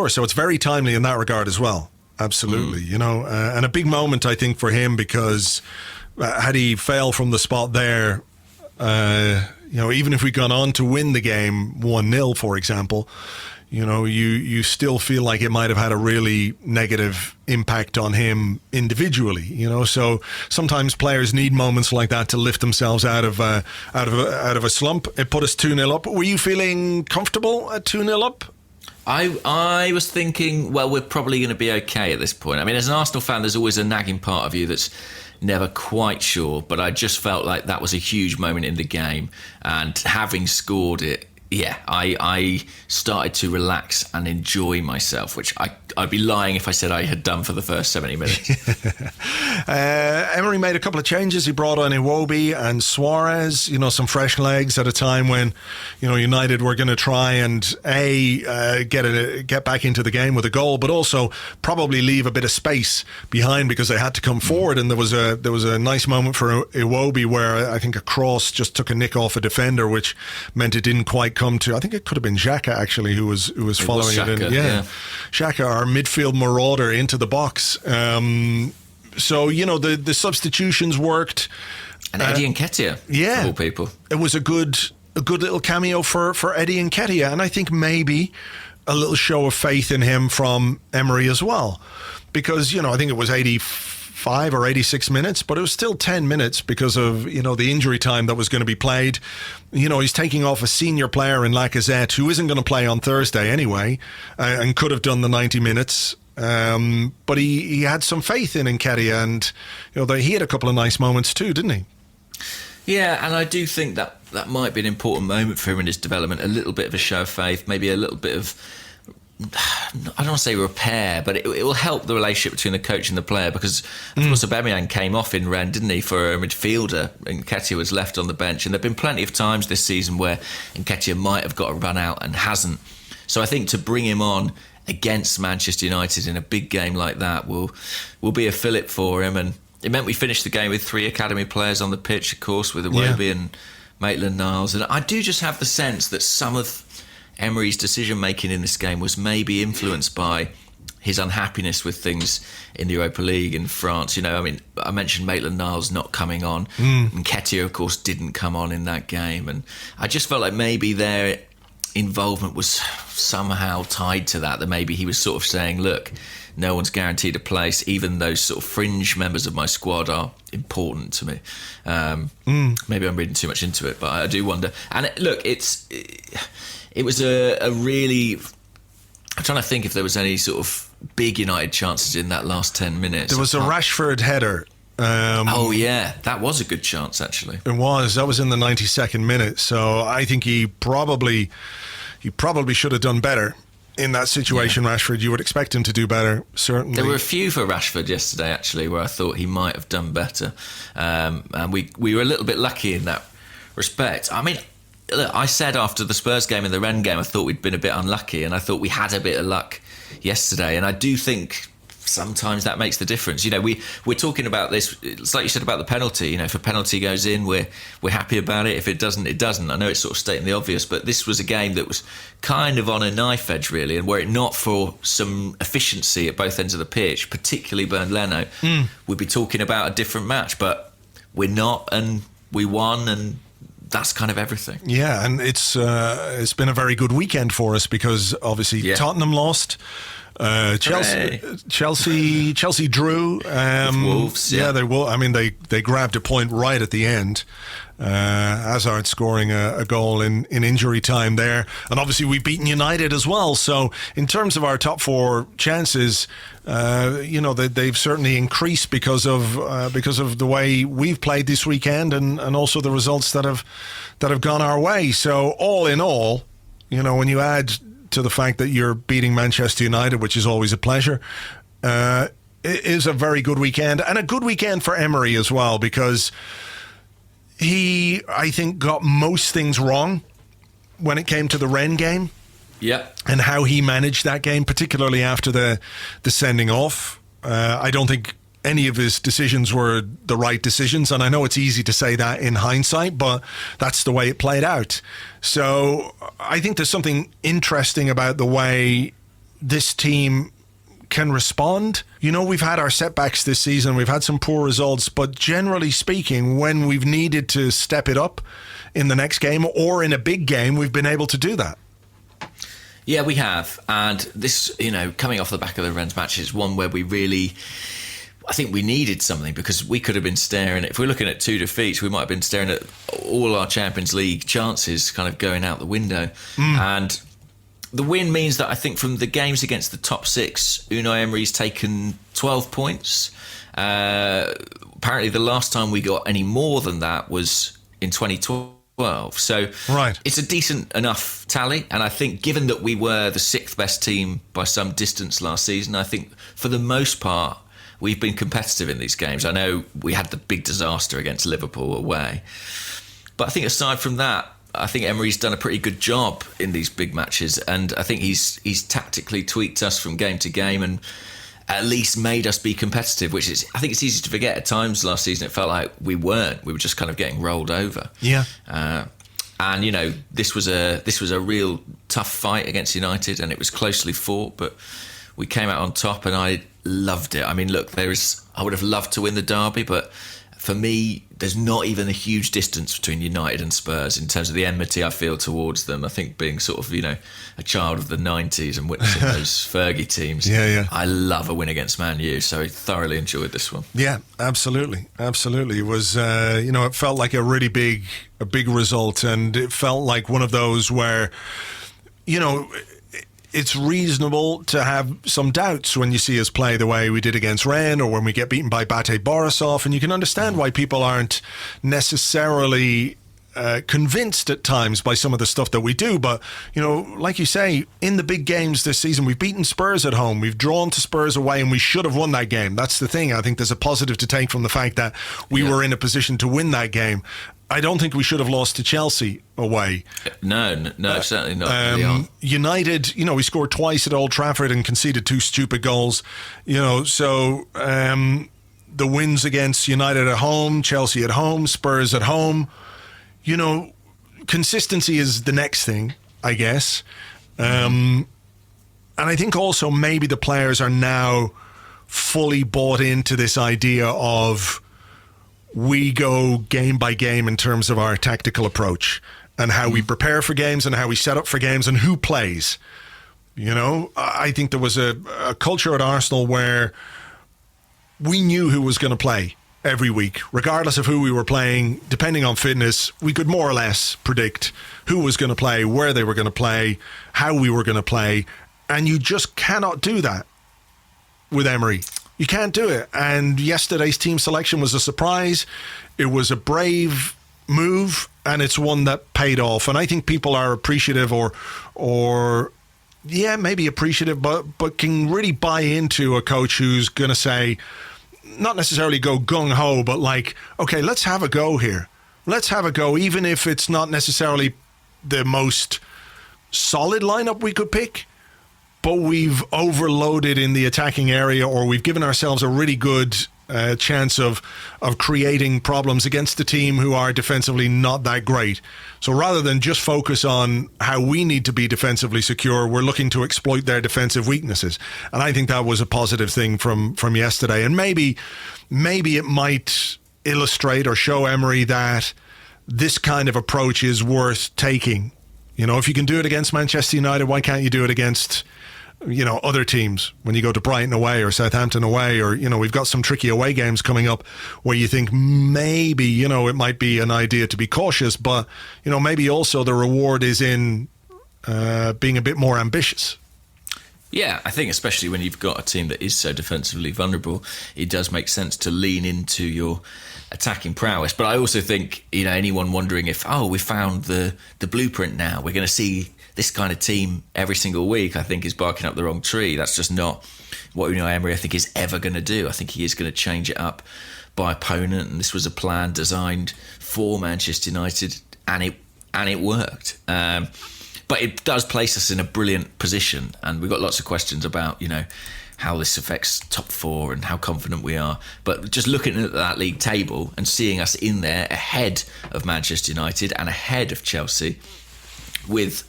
So it's very timely in that regard as well. Absolutely, and a big moment, I think, for him, because had he failed from the spot there, even if we'd gone on to win the game 1-0, for example, you still feel like it might have had a really negative impact on him individually. So sometimes players need moments like that to lift themselves out of a slump. It put us 2-0 up. Were you feeling comfortable at 2-0 up? I was thinking, well, we're probably going to be okay at this point. I mean, as an Arsenal fan, there's always a nagging part of you that's never quite sure, but I just felt like that was a huge moment in the game, and having scored it, I started to relax and enjoy myself, which I'd be lying if I said I had done for the first 70 minutes. Emery made a couple of changes. He brought on Iwobi and Suarez, some fresh legs at a time when, United were going to try and get back into the game with a goal, but also probably leave a bit of space behind because they had to come forward. And there was a nice moment for Iwobi where I think a cross just took a nick off a defender, which meant it didn't quite come to. I think it could have been Xhaka actually who was following it in. Yeah, Xhaka, our midfield marauder, into the box. So the substitutions worked. And Eddie Nketiah, of all people. It was a good little cameo for Eddie Nketiah, and I think maybe a little show of faith in him from Emery as well, because I think it was 85 or 86 minutes, but it was still 10 minutes because of the injury time that was going to be played. He's taking off a senior player in Lacazette who isn't going to play on Thursday anyway, and could have done the 90 minutes. But he had some faith in Nketiah, and he had a couple of nice moments too, didn't he? Yeah, and I do think that might be an important moment for him in his development. A little bit of a show of faith, maybe a little bit of, I don't want to say repair, but it will help the relationship between the coach and the player, because of course Aubameyang came off in Rennes, didn't he, for a midfielder, and Nketiah was left on the bench, and there have been plenty of times this season where Nketiah might have got a run out and hasn't. So I think to bring him on against Manchester United in a big game like that will be a fillip for him, and it meant we finished the game with 3 academy players on the pitch, of course, with Iwobi and Maitland-Niles, and I do just have the sense that some of Emery's decision-making in this game was maybe influenced by his unhappiness with things in the Europa League in France. I mentioned Maitland-Niles not coming on, and Nketiah, of course, didn't come on in that game, and I just felt like maybe their involvement was somehow tied to that maybe he was sort of saying, look, no one's guaranteed a place, even those sort of fringe members of my squad are important to me. Maybe I'm reading too much into it, but I do wonder. And look, it was a really... I'm trying to think if there was any sort of big United chances in that last 10 minutes. There was a Rashford header. That was a good chance, actually. It was. That was in the 92nd minute. So I think he probably should have done better in that situation. Rashford, you would expect him to do better, certainly. There were a few for Rashford yesterday, actually, where I thought he might have done better. And we were a little bit lucky in that respect. I mean, look, I said after the Spurs game and the Rennes game, I thought we'd been a bit unlucky, and I thought we had a bit of luck yesterday. And I do think sometimes that makes the difference. We're talking about this. It's like you said about the penalty. If a penalty goes in, we're happy about it. If it doesn't, it doesn't. I know it's sort of stating the obvious, but this was a game that was kind of on a knife edge, really. And were it not for some efficiency at both ends of the pitch, particularly Bernd Leno, we'd be talking about a different match. But we're not, and we won, and that's kind of everything. Yeah, and it's been a very good weekend for us because obviously Tottenham lost. Chelsea drew. With Wolves, they grabbed a point right at the end. Hazard scoring a goal in injury time there, and obviously we've beaten United as well. So in terms of our top 4 chances, they've certainly increased because of the way we've played this weekend, and also the results that have gone our way. So all in all, when you add to the fact that you're beating Manchester United, which is always a pleasure, it is a very good weekend, and a good weekend for Emery as well, because he, I think, got most things wrong when it came to the Rennes game. Yeah. And how he managed that game, particularly after the sending off. I don't think any of his decisions were the right decisions. And I know it's easy to say that in hindsight, but that's the way it played out. So I think there's something interesting about the way this team can respond. You know, we've had our setbacks this season. We've had some poor results, but generally speaking, when we've needed to step it up in the next game or in a big game, we've been able to do that. Yeah, we have. And this, you know, coming off the back of the Rennes match is one where we really, I think we needed something, because we could have been staring at, if we're looking at 2 defeats, we might have been staring at all our Champions League chances kind of going out the window. And the win means that I think from the games against the top 6, Unai Emery's taken 12 points. Apparently the last time we got any more than that was in 2012. So It's a decent enough tally, and I think given that we were the 6th best team by some distance last season, I think for the most part we've been competitive in these games. I know we had the big disaster against Liverpool away, but I think aside from that, I think Emery's done a pretty good job in these big matches, and I think he's tactically tweaked us from game to game and at least made us be competitive, which is, I think it's easy to forget. At times last season it felt like we weren't. We were just kind of getting rolled over. Yeah. And you know, this was a real tough fight against United, and it was closely fought, but we came out on top, and I loved it. I mean, look, I would have loved to win the derby, but for me, there's not even a huge distance between United and Spurs in terms of the enmity I feel towards them. I think being sort of, you know, a child of the 90s and witnessing those Fergie teams, I love a win against Man U, so I thoroughly enjoyed this one. Yeah, absolutely. It was, you know, it felt like a really big result, and it felt like one of those where, you know, it's reasonable to have some doubts when you see us play the way we did against Rennes, or when we get beaten by Bate Borisov, and you can understand why people aren't necessarily convinced at times by some of the stuff that we do. But, you know, like you say, in the big games this season, we've beaten Spurs at home, we've drawn to Spurs away, and we should have won that game. That's the thing. I think there's a positive to take from the fact that we were in a position to win that game. I don't think we should have lost to Chelsea away. No, certainly not. United, you know, we scored twice at Old Trafford and conceded 2 stupid goals. You know, so the wins against United at home, Chelsea at home, Spurs at home, you know, consistency is the next thing, I guess. And I think also maybe the players are now fully bought into this idea of we go game by game in terms of our tactical approach and how we prepare for games and how we set up for games and who plays. You know, I think there was a culture at Arsenal where we knew who was going to play every week, regardless of who we were playing. Depending on fitness, we could more or less predict who was going to play, where they were going to play, how we were going to play. And you just cannot do that with Emery. You can't do it. And yesterday's team selection was a surprise. It was a brave move, and it's one that paid off. And I think people are appreciative or maybe appreciative, but can really buy into a coach who's going to say, not necessarily go gung-ho, but like, okay, let's have a go here. Let's have a go, even if it's not necessarily the most solid lineup we could pick, but we've overloaded in the attacking area, or we've given ourselves a really good chance of creating problems against a team who are defensively not that great. So rather than just focus on how we need to be defensively secure, we're looking to exploit their defensive weaknesses. And I think that was a positive thing from yesterday. And maybe it might illustrate or show Emery that this kind of approach is worth taking. You know, if you can do it against Manchester United, why can't you do it against, you know, other teams when you go to Brighton away or Southampton away, or, you know, we've got some tricky away games coming up where you think maybe, you know, it might be an idea to be cautious, but, you know, maybe also the reward is in being a bit more ambitious. Yeah, I think especially when you've got a team that is so defensively vulnerable, it does make sense to lean into your attacking prowess. But I also think, you know, anyone wondering if, we found the blueprint now, we're going to see this kind of team every single week, I think is barking up the wrong tree. That's just not what Unai Emery, I think, is ever going to do. I think he is going to change it up by opponent, and this was a plan designed for Manchester United, and it worked. But it does place us in a brilliant position, and we've got lots of questions about, you know, how this affects top four and how confident we are. But just looking at that league table and seeing us in there ahead of Manchester United and ahead of Chelsea with,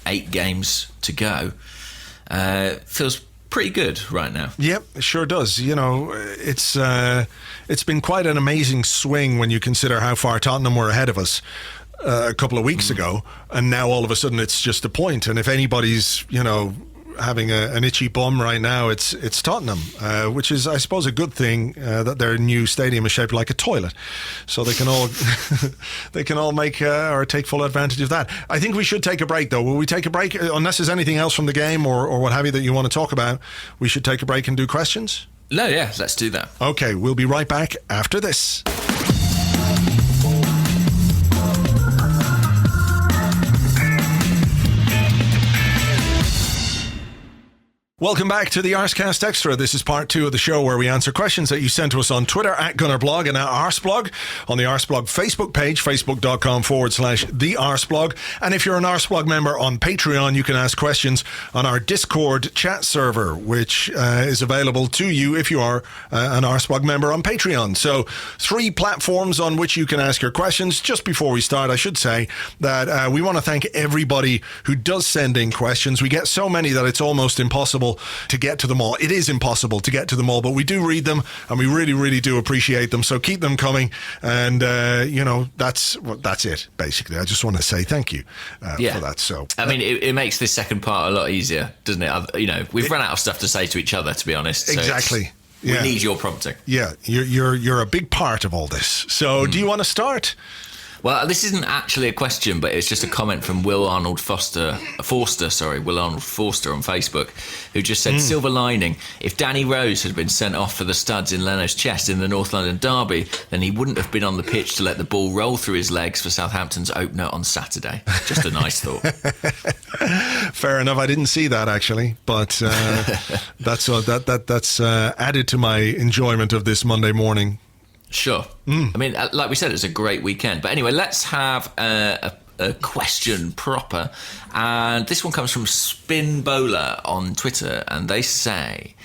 8 games to go, feels pretty good right now. Yep, it sure does. It's been quite an amazing swing when you consider how far Tottenham were ahead of us a couple of weeks ago, and now all of a sudden it's just a point. And if anybody's, having an itchy bum right now, it's Tottenham, which is, I suppose, a good thing, that their new stadium is shaped like a toilet, so they can all make or take full advantage of that. I think we should take a break, though. Will we take a break? Unless there's anything else from the game or what have you that you want to talk about, we should take a break and do questions. No, yeah, let's do that. Okay, we'll be right back after this. Welcome back to the Arsecast Extra. This is part 2 of the show where we answer questions that you sent to us on Twitter at GunnerBlog and at Arseblog, on the Arseblog Facebook page, facebook.com/the Arseblog. And if you're an Arseblog member on Patreon, you can ask questions on our Discord chat server, which is available to you if you are an Arseblog member on Patreon. So 3 platforms on which you can ask your questions. Just before we start, I should say that we want to thank everybody who does send in questions. We get so many that it's almost impossible to get to them all. It is impossible to get to them all, but we do read them and we really, really do appreciate them. So keep them coming. And, that's it, basically. I just want to say thank you for that. So, I mean, it makes this second part a lot easier, doesn't it? We've run out of stuff to say to each other, to be honest. So exactly. We need your prompting. Yeah, you're a big part of all this. So do you want to start? Well, this isn't actually a question, but it's just a comment from Will Arnold Forster on Facebook, who just said, silver lining, if Danny Rose had been sent off for the studs in Leno's chest in the North London derby, then he wouldn't have been on the pitch to let the ball roll through his legs for Southampton's opener on Saturday. Just a nice thought. Fair enough. I didn't see that, actually, but that's added to my enjoyment of this Monday morning. Sure. I mean, like we said, it's a great weekend. But anyway, let's have a question proper. And this one comes from Spin Bowler on Twitter. And they say,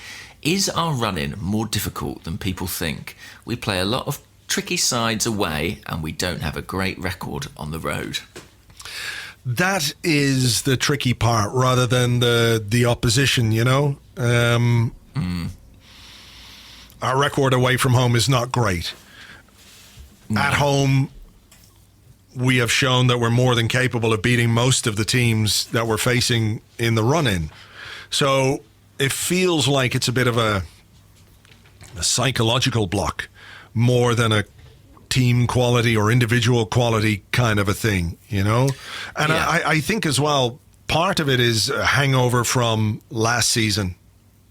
is our running more difficult than people think? We play a lot of tricky sides away and we don't have a great record on the road. That is the tricky part rather than the opposition, Our record away from home is not great. No. At home, we have shown that we're more than capable of beating most of the teams that we're facing in the run-in. So it feels like it's a bit of a psychological block more than a team quality or individual quality kind of a thing, And yeah. I think as well, part of it is a hangover from last season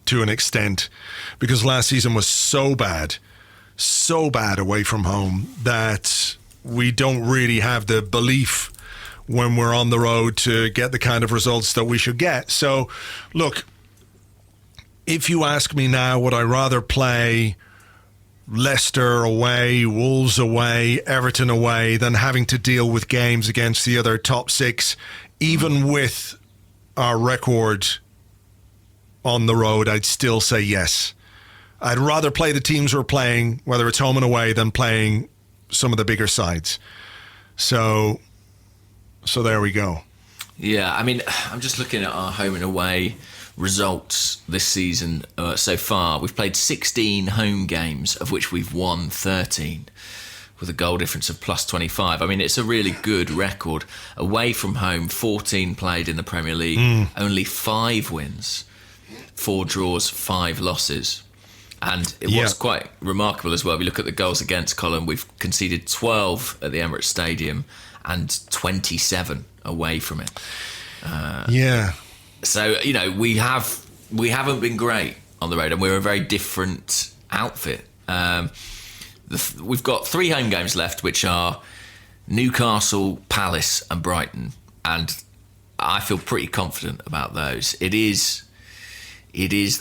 to an extent, because last season was so bad away from home that we don't really have the belief when we're on the road to get the kind of results that we should get. So, look, if you ask me now, would I rather play Leicester away, Wolves away, Everton away, than having to deal with games against the other top 6, even with our record on the road? I'd still say yes. I'd rather play the teams we're playing, whether it's home and away, than playing some of the bigger sides. So there we go. Yeah, I mean, I'm just looking at our home and away results this season so far. We've played 16 home games, of which we've won 13, with a goal difference of plus 25. I mean, it's a really good record. Away from home, 14 played in the Premier League, only 5 wins, 4 draws, 5 losses. And it was quite remarkable as well. If you look at the goals against column, we've conceded 12 at the Emirates Stadium and 27 away from it. So, we haven't been great on the road, and we're a very different outfit. We've got 3 home games left, which are Newcastle, Palace and Brighton. And I feel pretty confident about those. It is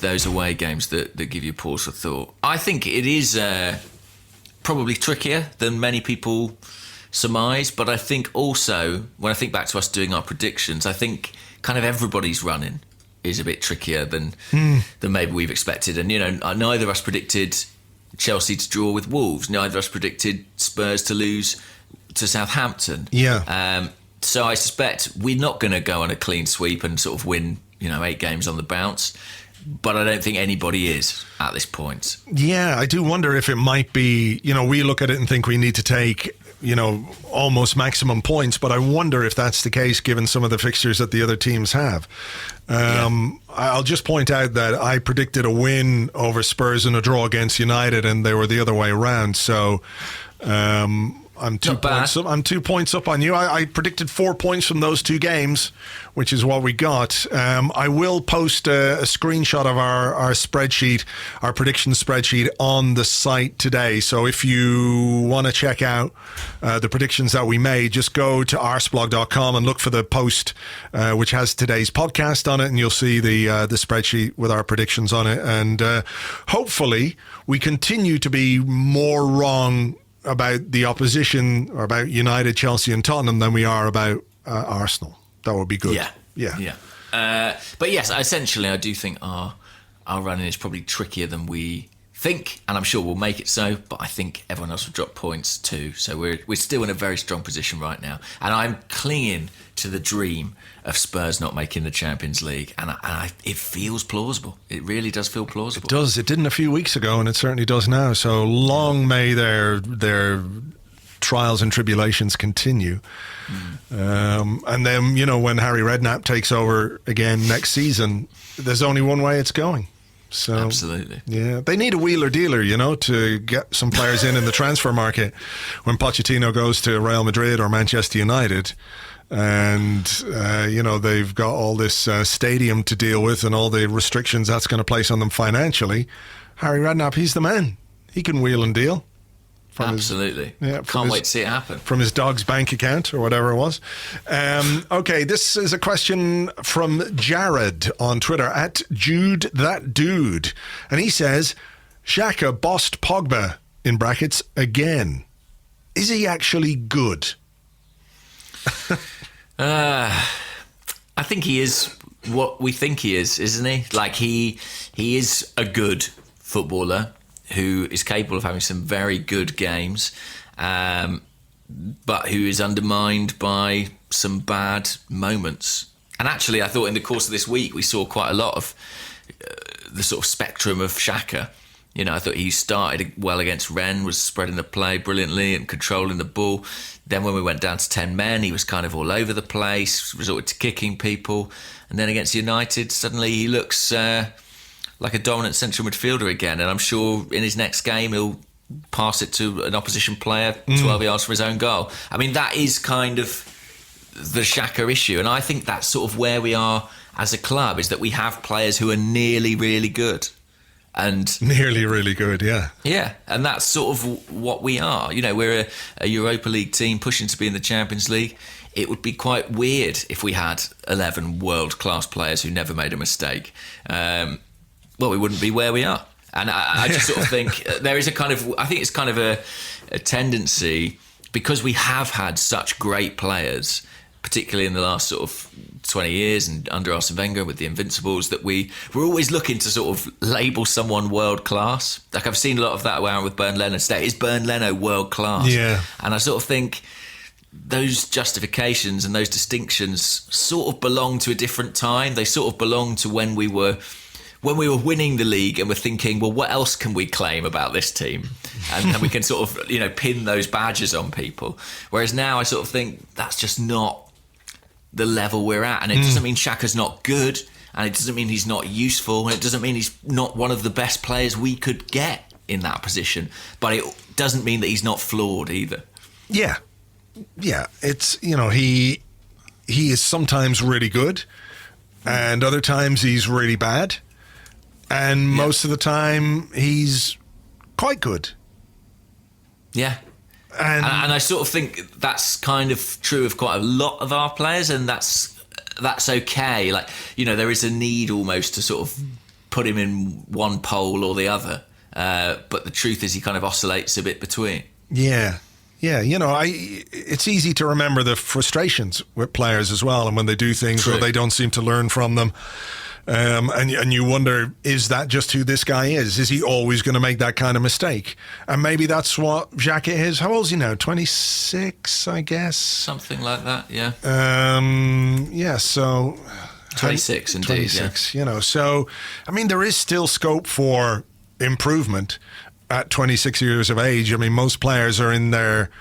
those away games that give you pause for thought. I think it is probably trickier than many people surmise, but I think also, when I think back to us doing our predictions, I think kind of everybody's running is a bit trickier than maybe we've expected. And, neither of us predicted Chelsea to draw with Wolves. Neither of us predicted Spurs to lose to Southampton. Yeah. So I suspect we're not going to go on a clean sweep and sort of win, 8 games on the bounce. But I don't think anybody is at this point. Yeah, I do wonder if it might be, we look at it and think we need to take, almost maximum points. But I wonder if that's the case given some of the fixtures that the other teams have. I'll just point out that I predicted a win over Spurs and a draw against United, and they were the other way around. So I'm 2 points up. I'm 2 points up on you. I predicted 4 points from those 2 games, which is what we got. I will post a screenshot of our spreadsheet, our prediction spreadsheet, on the site today. So if you want to check out the predictions that we made, just go to arseblog.com and look for the post which has today's podcast on it, and you'll see the spreadsheet with our predictions on it. And hopefully we continue to be more wrong about the opposition, or about United, Chelsea and Tottenham, than we are about Arsenal. That would be good. Yeah. But yes, essentially I do think our running is probably trickier than we think, and I'm sure we'll make it so, but I think everyone else will drop points too. So we're still in a very strong position right now, and I'm clinging to the dream of Spurs not making the Champions League, and it feels plausible. It really does feel plausible. It does. It didn't a few weeks ago, and it certainly does now. So long may their trials and tribulations continue. And then, when Harry Redknapp takes over again next season, there's only one way it's going. So absolutely. Yeah, they need a wheeler dealer, to get some players in the transfer market when Pochettino goes to Real Madrid or Manchester United. And, they've got all this stadium to deal with and all the restrictions that's going to place on them financially. Harry Redknapp, he's the man. He can wheel and deal. Absolutely. Can't wait to see it happen. From his dog's bank account or whatever it was. Okay, this is a question from Jared on Twitter, at @JudeThatDude. And he says, Xhaka bossed Pogba, in brackets, again. Is he actually good? I think he is what we think he is, isn't he? Like, he is a good footballer who is capable of having some very good games, but who is undermined by some bad moments. And actually, I thought in the course of this week, we saw quite a lot of the sort of spectrum of Xhaka. I thought he started well against Rennes, was spreading the play brilliantly and controlling the ball. Then when we went down to 10 men, he was kind of all over the place, resorted to kicking people. And then against United, suddenly he looks like a dominant central midfielder again. And I'm sure in his next game, he'll pass it to an opposition player 12 yards from his own goal. I mean, that is kind of the Xhaka issue. And I think that's sort of where we are as a club, is that we have players who are nearly really good. And nearly really good, yeah. Yeah, and that's sort of what we are. We're a Europa League team pushing to be in the Champions League. It would be quite weird if we had 11 world-class players who never made a mistake. We wouldn't be where we are. And I just sort of think there is I think it's kind of a tendency, because we have had such great players, particularly in the last sort of 20 years and under Arsene Wenger with the Invincibles, that we're always looking to sort of label someone world class. Like, I've seen a lot of that around with Bernd Leno today. Is Bernd Leno world class? Yeah. And I sort of think those justifications and those distinctions sort of belong to a different time. They sort of belong to when we were winning the league and we're thinking, well, what else can we claim about this team? And we can sort of, pin those badges on people. Whereas now I sort of think that's just not the level we're at. And it doesn't mean Xhaka's not good, and it doesn't mean he's not useful, and it doesn't mean he's not one of the best players we could get in that position. But it doesn't mean that he's not flawed either. Yeah. It's, he is sometimes really good, and other times he's really bad. And most of the time, he's quite good. Yeah. And I sort of think that's kind of true of quite a lot of our players, and that's okay. Like, there is a need almost to sort of put him in one pole or the other. But the truth is he kind of oscillates a bit between. Yeah. Yeah, it's easy to remember the frustrations with players as well, and when they do things or they don't seem to learn from them. And you wonder, is that just who this guy is? Is he always going to make that kind of mistake? And maybe that's what Xhaka is. How old is he now? 26, I guess. Something like that, yeah. Yeah, so 26 indeed, 26, you know. So, I mean, there is still scope for improvement at 26 years of age. I mean, most players are in their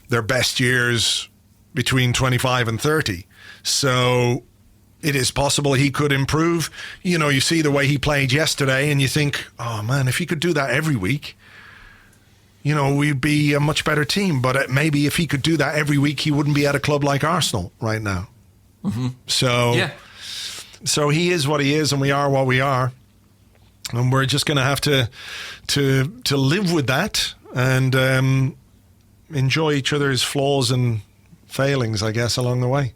best years between 25 and 30. So it is possible he could improve. You know, you see the way he played yesterday and you think, oh man, if he could do that every week, you know, we'd be a much better team. But maybe if he could do that every week, he wouldn't be at a club like Arsenal right now. Mm-hmm. So he is what he is and we are what we are. And we're just going to have to live with that and enjoy each other's flaws and failings, I guess, along the way.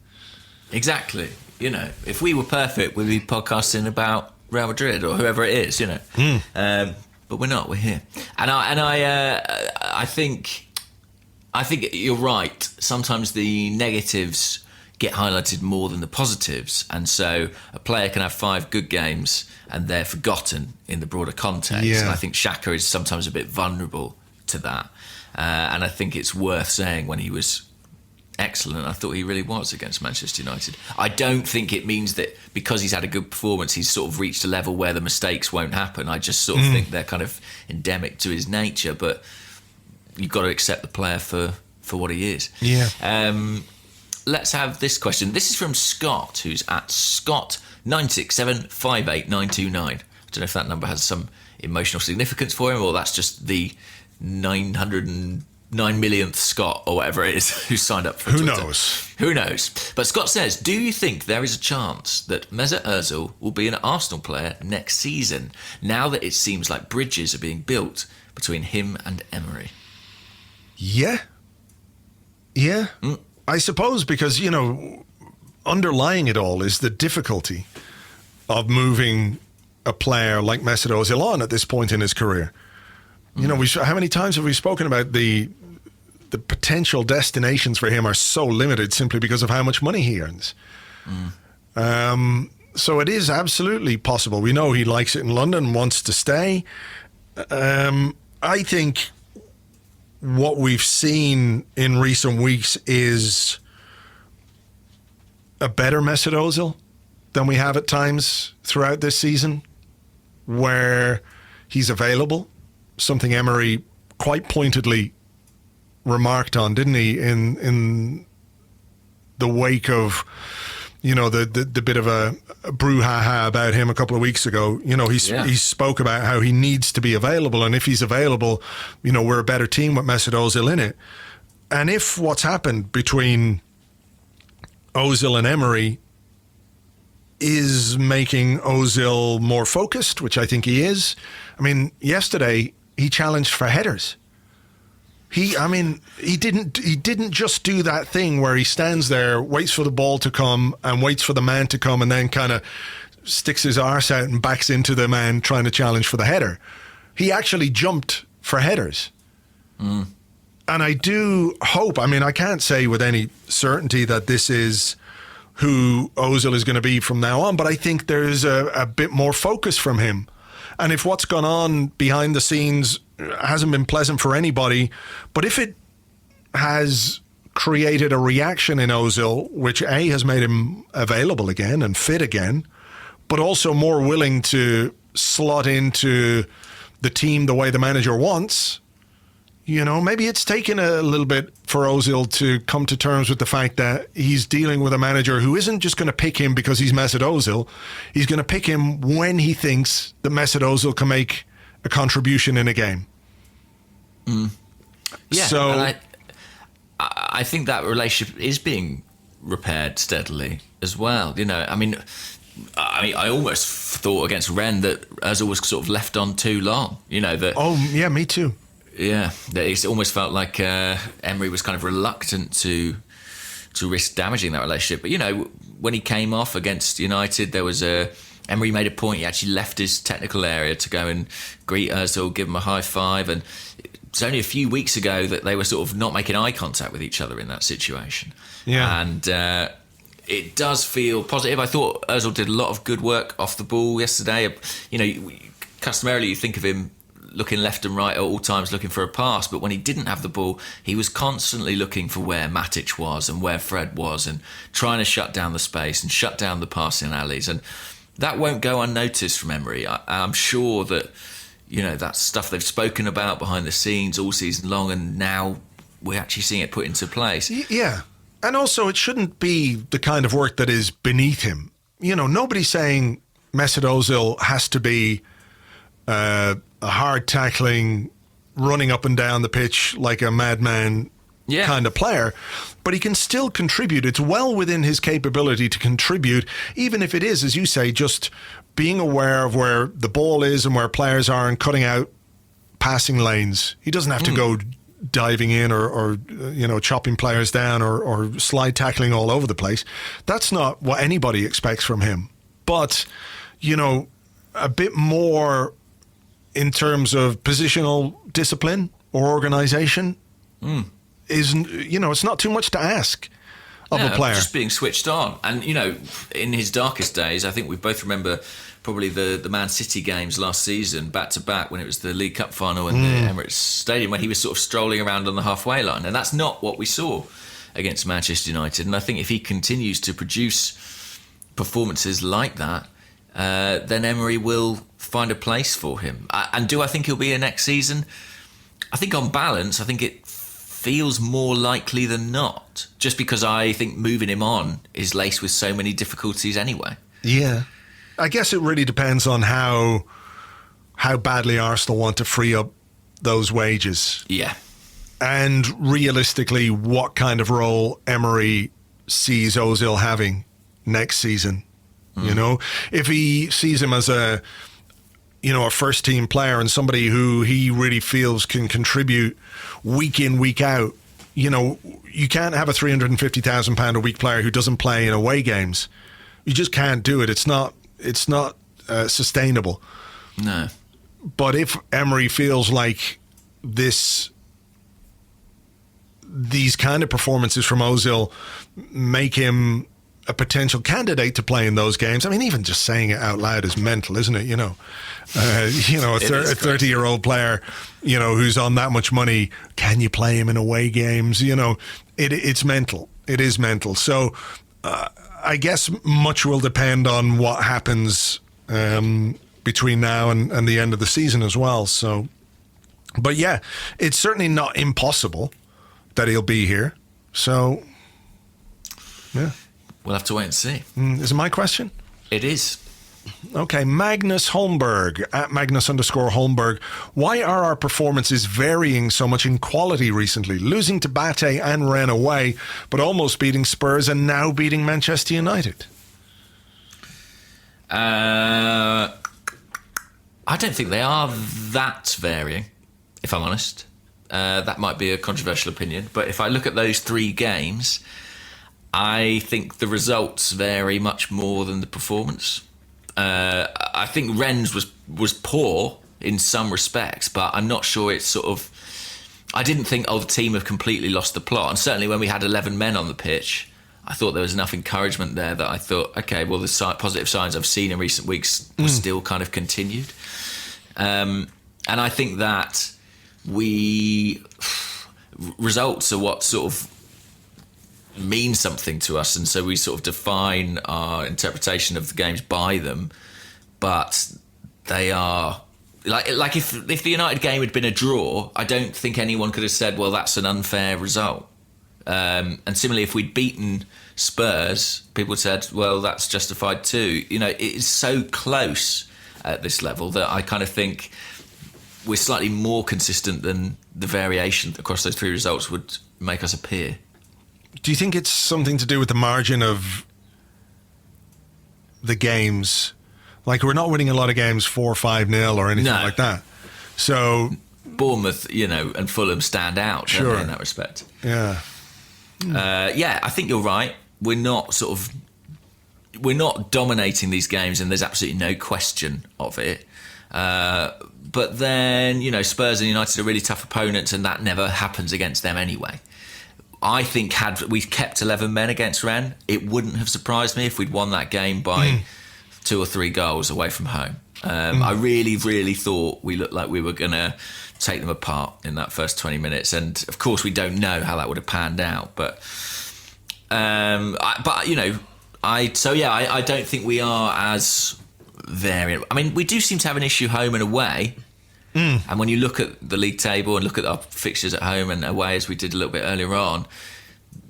Exactly. You know, if we were perfect, we'd be podcasting about Real Madrid or whoever it is, you know. But we're not. We're here. And I think you're right. Sometimes the negatives get highlighted more than the positives, and so a player can have 5 good games and they're forgotten in the broader context. Yeah. And I think Xhaka is sometimes a bit vulnerable to that. And I think it's worth saying when he was excellent, I thought he really was against Manchester United. I don't think it means that because he's had a good performance, he's sort of reached a level where the mistakes won't happen. I just sort of think they're kind of endemic to his nature, but you've got to accept the player for what he is. Yeah. Let's have this question. This is from Scott, who's at Scott96758929. I don't know if that number has some emotional significance for him, or that's just the 909 millionth Scott, or whatever it is, who signed up for Who Twitter. knows? Who knows? But Scott says, do you think there is a chance that Mesut Ozil will be an Arsenal player next season, now that it seems like bridges are being built between him and Emery? Yeah. I suppose because, you know, underlying it all is the difficulty of moving a player like Mesut Ozil on at this point in his career. You know, how many times have we spoken about the potential destinations for him are so limited simply because of how much money he earns. So it is absolutely possible. We know he likes it in London, wants to stay. I think what we've seen in recent weeks is a better Mesut Ozil than we have at times throughout this season, where he's available, something Emery quite pointedly remarked on, didn't he, in the wake of, you know, the bit of a brouhaha about him a couple of weeks ago. You know, he spoke about how he needs to be available, and if he's available, you know, we're a better team with Mesut Ozil in it. And if what's happened between Ozil and Emery is making Ozil more focused, which I think he is. I mean, yesterday he challenged for headers. He didn't just do that thing where he stands there, waits for the ball to come and waits for the man to come and then kind of sticks his arse out and backs into the man trying to challenge for the header. He actually jumped for headers. And I do hope, I mean, I can't say with any certainty that this is who Ozil is going to be from now on, but I think there's a bit more focus from him. And if what's gone on behind the scenes hasn't been pleasant for anybody, but if it has created a reaction in Ozil, which A, has made him available again and fit again, but also more willing to slot into the team the way the manager wants, you know, maybe it's taken a little bit for Ozil to come to terms with the fact that he's dealing with a manager who isn't just going to pick him because he's Mesut Ozil. He's going to pick him when he thinks that Mesut Ozil can make a contribution in a game. Yeah, so and I think that relationship is being repaired steadily as well. You know, I mean, I almost thought against Rennes that Ozil was sort of left on too long. You know that. Oh yeah, me too. Yeah, it almost felt like Emery was kind of reluctant to risk damaging that relationship. But, you know, when he came off against United, there was Emery made a point. He actually left his technical area to go and greet Ozil, give him a high five. And it's only a few weeks ago that they were sort of not making eye contact with each other in that situation. Yeah. And it does feel positive. I thought Ozil did a lot of good work off the ball yesterday. You know, customarily you think of him looking left and right at all times, looking for a pass, but when he didn't have the ball, he was constantly looking for where Matic was and where Fred was, and trying to shut down the space and shut down the passing alleys. And that won't go unnoticed from Emery. I'm sure that, you know, that's stuff they've spoken about behind the scenes all season long, and now we're actually seeing it put into place. Yeah. And also, it shouldn't be the kind of work that is beneath him. You know, nobody's saying Mesut Ozil has to be a hard tackling, running up and down the pitch like a madman kind of player, but he can still contribute. It's well within his capability to contribute, even if it is, as you say, just being aware of where the ball is and where players are and cutting out passing lanes. He doesn't have to go diving in or you know, chopping players down or slide tackling all over the place. That's not what anybody expects from him. But, you know, a bit more in terms of positional discipline or organisation is, you know, it's not too much to ask of a player. Just being switched on. And, you know, in his darkest days, I think we both remember probably the Man City games last season, back to back, when it was the League Cup final in the Emirates Stadium, when he was sort of strolling around on the halfway line. And that's not what we saw against Manchester United. And I think if he continues to produce performances like that, then Emery will find a place for him. And do I think he'll be here next season? I think on balance, I think it feels more likely than not, just because I think moving him on is laced with so many difficulties anyway. Yeah. I guess it really depends on how badly Arsenal want to free up those wages. Yeah. And realistically, what kind of role Emery sees Ozil having next season. You know, if he sees him as a first team player and somebody who he really feels can contribute week in, week out, you know, you can't have a £350,000 a week player who doesn't play in away games. You just can't do it. It's not sustainable. No. But if Emery feels like these kind of performances from Ozil make him a potential candidate to play in those games. I mean, even just saying it out loud is mental, isn't it? You know, a 30-year-old player, you know, who's on that much money, can you play him in away games? You know, it's mental. It is mental. So I guess much will depend on what happens between now and the end of the season as well. So, but yeah, it's certainly not impossible that he'll be here. So, yeah. We'll have to wait and see. Is it my question? It is. Okay, Magnus Holmberg, at Magnus_Holmberg. Why are our performances varying so much in quality recently? Losing to Bate and Rennes away, but almost beating Spurs and now beating Manchester United. I don't think they are that varying, if I'm honest. That might be a controversial opinion, but if I look at those three games, I think the results vary much more than the performance. I think Rennes was poor in some respects, but I'm not sure it's sort of... I didn't think, the team have completely lost the plot. And certainly when we had 11 men on the pitch, I thought there was enough encouragement there that I thought, okay, well, the positive signs I've seen in recent weeks were still kind of continued. And I think that results are what sort of mean something to us, and so we sort of define our interpretation of the games by them. But they are like if the United game had been a draw, I don't think anyone could have said, well, that's an unfair result. And similarly, if we'd beaten Spurs, people said, well, that's justified too. You know, it is so close at this level that I kind of think we're slightly more consistent than the variation across those three results would make us appear. Do you think it's something to do with the margin of the games? Like, we're not winning a lot of games 4-5-0 or anything like that. So Bournemouth, you know, and Fulham stand out, don't they, in that respect. Yeah. Yeah, I think you're right. We're not dominating these games, and there's absolutely no question of it. But then, you know, Spurs and United are really tough opponents, and that never happens against them anyway. I think had we kept 11 men against Rennes, it wouldn't have surprised me if we'd won that game by 2 or 3 goals away from home. I really, really thought we looked like we were going to take them apart in that first 20 minutes. And of course, we don't know how that would have panned out. But you know, I don't think we are as variant. I mean, we do seem to have an issue home and away. And when you look at the league table and look at our fixtures at home and away, as we did a little bit earlier on,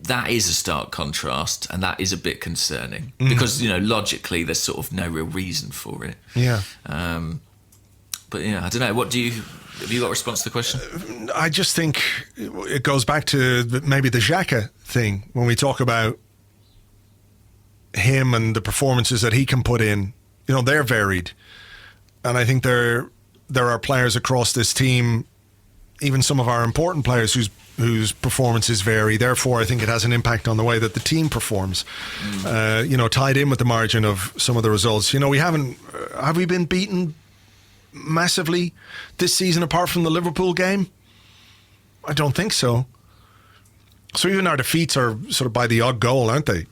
that is a stark contrast, and that is a bit concerning because, you know, logically there's sort of no real reason for it. Yeah. But yeah, I don't know. Have you got a response to the question? I just think it goes back to maybe the Xhaka thing when we talk about him and the performances that he can put in. You know, they're varied, and I think there are players across this team, even some of our important players whose performances vary. Therefore, I think it has an impact on the way that the team performs. You know, tied in with the margin of some of the results. You know, have we been beaten massively this season apart from the Liverpool game? I don't think so. So even our defeats are sort of by the odd goal, aren't they?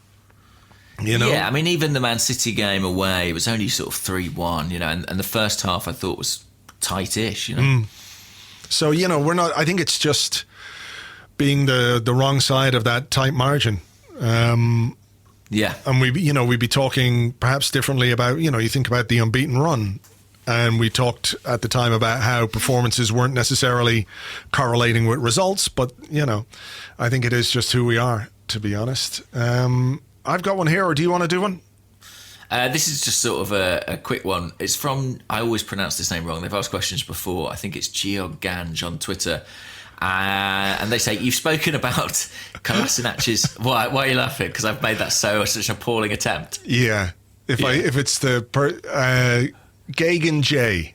You know? Yeah, I mean, even the Man City game away, it was only sort of 3-1, you know, and the first half I thought was tight-ish, you know. So, you know, we're not, I think it's just being the wrong side of that tight margin. Yeah. And we'd be talking perhaps differently about, you know, you think about the unbeaten run. And we talked at the time about how performances weren't necessarily correlating with results. But, you know, I think it is just who we are, to be honest. I've got one here, or do you want to do one? This is just sort of a quick one. It's from, I always pronounce this name wrong. They've asked questions before. I think it's Georgange on Twitter. And they say, you've spoken about Kolasinac's... Why are you laughing? Because I've made that such an appalling attempt. Yeah. If it's the... Gagan J.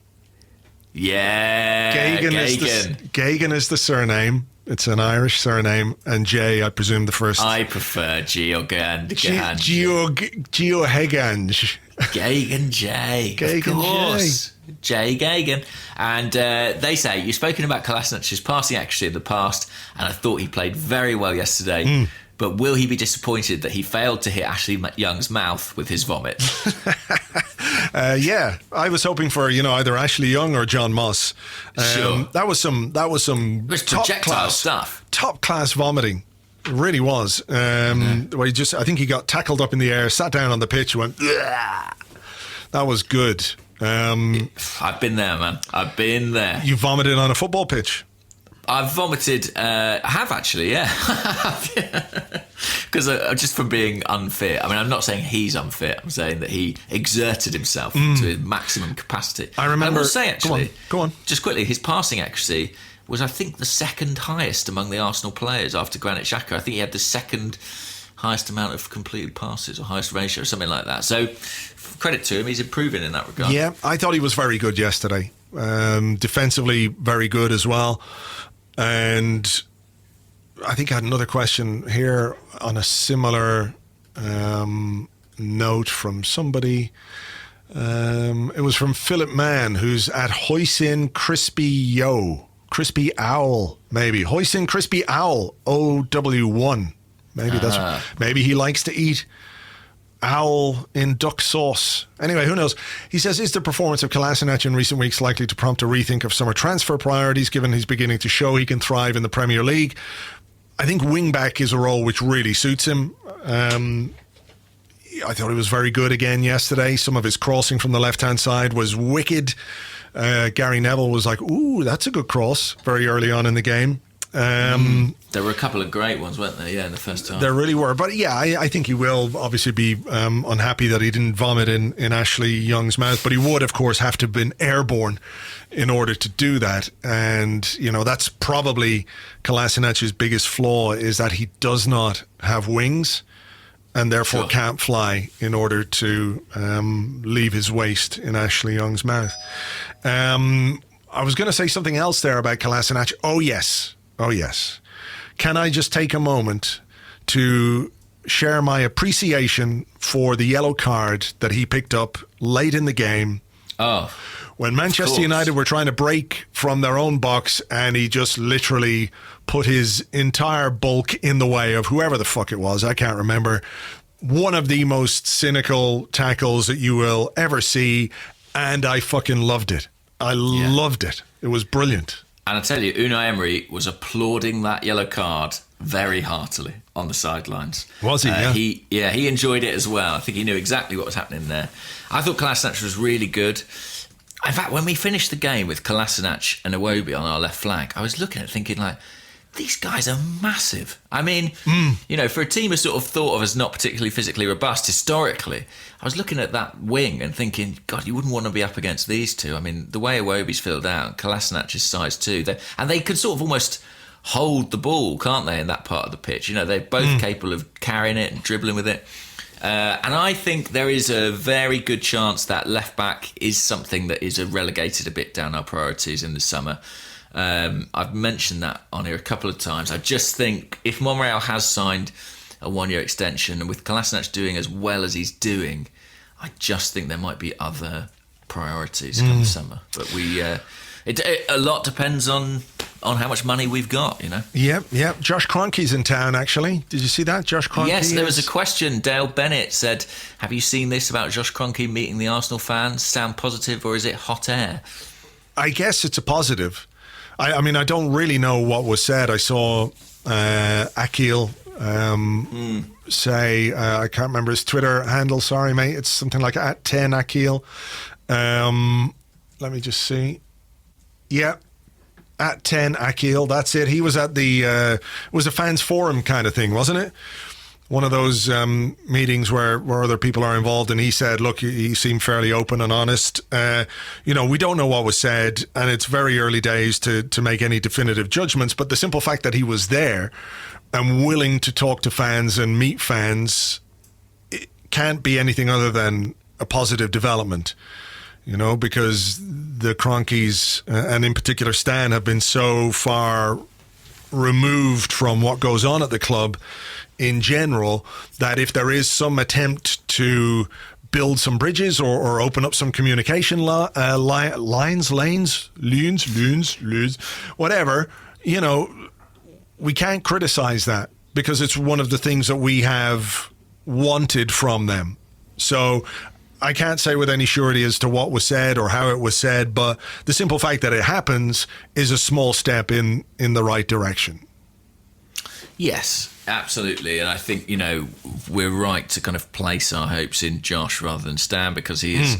Yeah. Gagan is the surname. It's an Irish surname, and J, I presume, the first. I prefer Georgange. Georgange. Gagan J. Gagan of course. J. Gagan. And they say, you've spoken about Kolasinac's passing accuracy in the past, and I thought he played very well yesterday. But will he be disappointed that he failed to hit Ashley Young's mouth with his vomit? Yeah, I was hoping for, you know, either Ashley Young or John Moss. Sure. That was some It was projectile stuff. Top class vomiting. It really was. Where I think he got tackled up in the air, sat down on the pitch, went, "Bleh." That was good. I've been there, man. I've been there. You vomited on a football pitch? I've vomited. I have actually, yeah. Because just from being unfit. I mean, I'm not saying he's unfit. I'm saying that he exerted himself to his maximum capacity. I remember. I will say, actually, go on. Just quickly, his passing accuracy was, I think, the second highest among the Arsenal players after Granit Xhaka. I think he had the second highest amount of completed passes or highest ratio or something like that. So credit to him, he's improving in that regard. Yeah, I thought he was very good yesterday. Defensively, very good as well. And I think I had another question here on a similar note from somebody. It was from Philip Mann, who's at Hoisin Crispy Owl, maybe. Hoisin Crispy Owl, OW1. Maybe he likes to eat owl in duck sauce. Anyway, who knows? He says, is the performance of Kolasinac in recent weeks likely to prompt a rethink of summer transfer priorities, given he's beginning to show he can thrive in the Premier League? I think wing-back is a role which really suits him. I thought he was very good again yesterday. Some of his crossing from the left-hand side was wicked. Gary Neville was like, ooh, that's a good cross, very early on in the game. There were a couple of great ones, weren't there? Yeah, in the first half. There really were. But yeah, I think he will obviously be unhappy that he didn't vomit in Ashley Young's mouth. But he would, of course, have to have been airborne in order to do that. And, you know, that's probably Kolasinac's biggest flaw, is that he does not have wings and therefore can't fly in order to leave his waste in Ashley Young's mouth. I was going to say something else there about Kolasinac. Oh, yes. Can I just take a moment to share my appreciation for the yellow card that he picked up late in the game Oh, when Manchester United were trying to break from their own box, and he just literally put his entire bulk in the way of whoever the fuck it was. I can't remember. One of the most cynical tackles that you will ever see, and I fucking loved it. I loved it. It was brilliant. And I tell you, Unai Emery was applauding that yellow card very heartily on the sidelines. Was he? He enjoyed it as well. I think he knew exactly what was happening there. I thought Kolasinac was really good. In fact, when we finished the game with Kolasinac and Iwobi on our left flank, I was looking at it thinking, like, these guys are massive. I mean, you know, for a team who's sort of thought of as not particularly physically robust historically, I was looking at that wing and thinking, God, you wouldn't want to be up against these two. I mean, the way Iwobi's filled out, Kolasinac's size too, and they could sort of almost hold the ball, can't they, in that part of the pitch? You know, they're both capable of carrying it and dribbling with it. And I think there is a very good chance that left back is something that is relegated a bit down our priorities in the summer. I've mentioned that on here a couple of times. I just think if Monreal has signed a 1-year extension, and with Kolasinac doing as well as he's doing, I just think there might be other priorities come the summer. But a lot depends on how much money we've got, you know. Yep. Josh Kroenke's in town, actually. Did you see that? Josh Kroenke. Yes, there was a question. Dale Bennett said, have you seen this about Josh Kroenke meeting the Arsenal fans? Sound positive, or is it hot air? I guess it's a positive. I mean, I don't really know what was said. I saw Akil say, I can't remember his Twitter handle, sorry, mate. It's something like @10Akil. Let me just see. Yeah, @10Akil, that's it. He was at it was a fans forum kind of thing, wasn't it? One of those meetings where other people are involved, and he said, look, he seemed fairly open and honest. You know, we don't know what was said, and it's very early days to make any definitive judgments, but the simple fact that he was there and willing to talk to fans and meet fans, it can't be anything other than a positive development, you know, because the Kroenkes, and in particular Stan, have been so far removed from what goes on at the club in general, that if there is some attempt to build some bridges or open up some communication lanes, whatever, you know, we can't criticize that, because it's one of the things that we have wanted from them. So I can't say with any surety as to what was said or how it was said, but the simple fact that it happens is a small step in the right direction. Yes, absolutely. And I think, you know, we're right to kind of place our hopes in Josh rather than Stan, because he is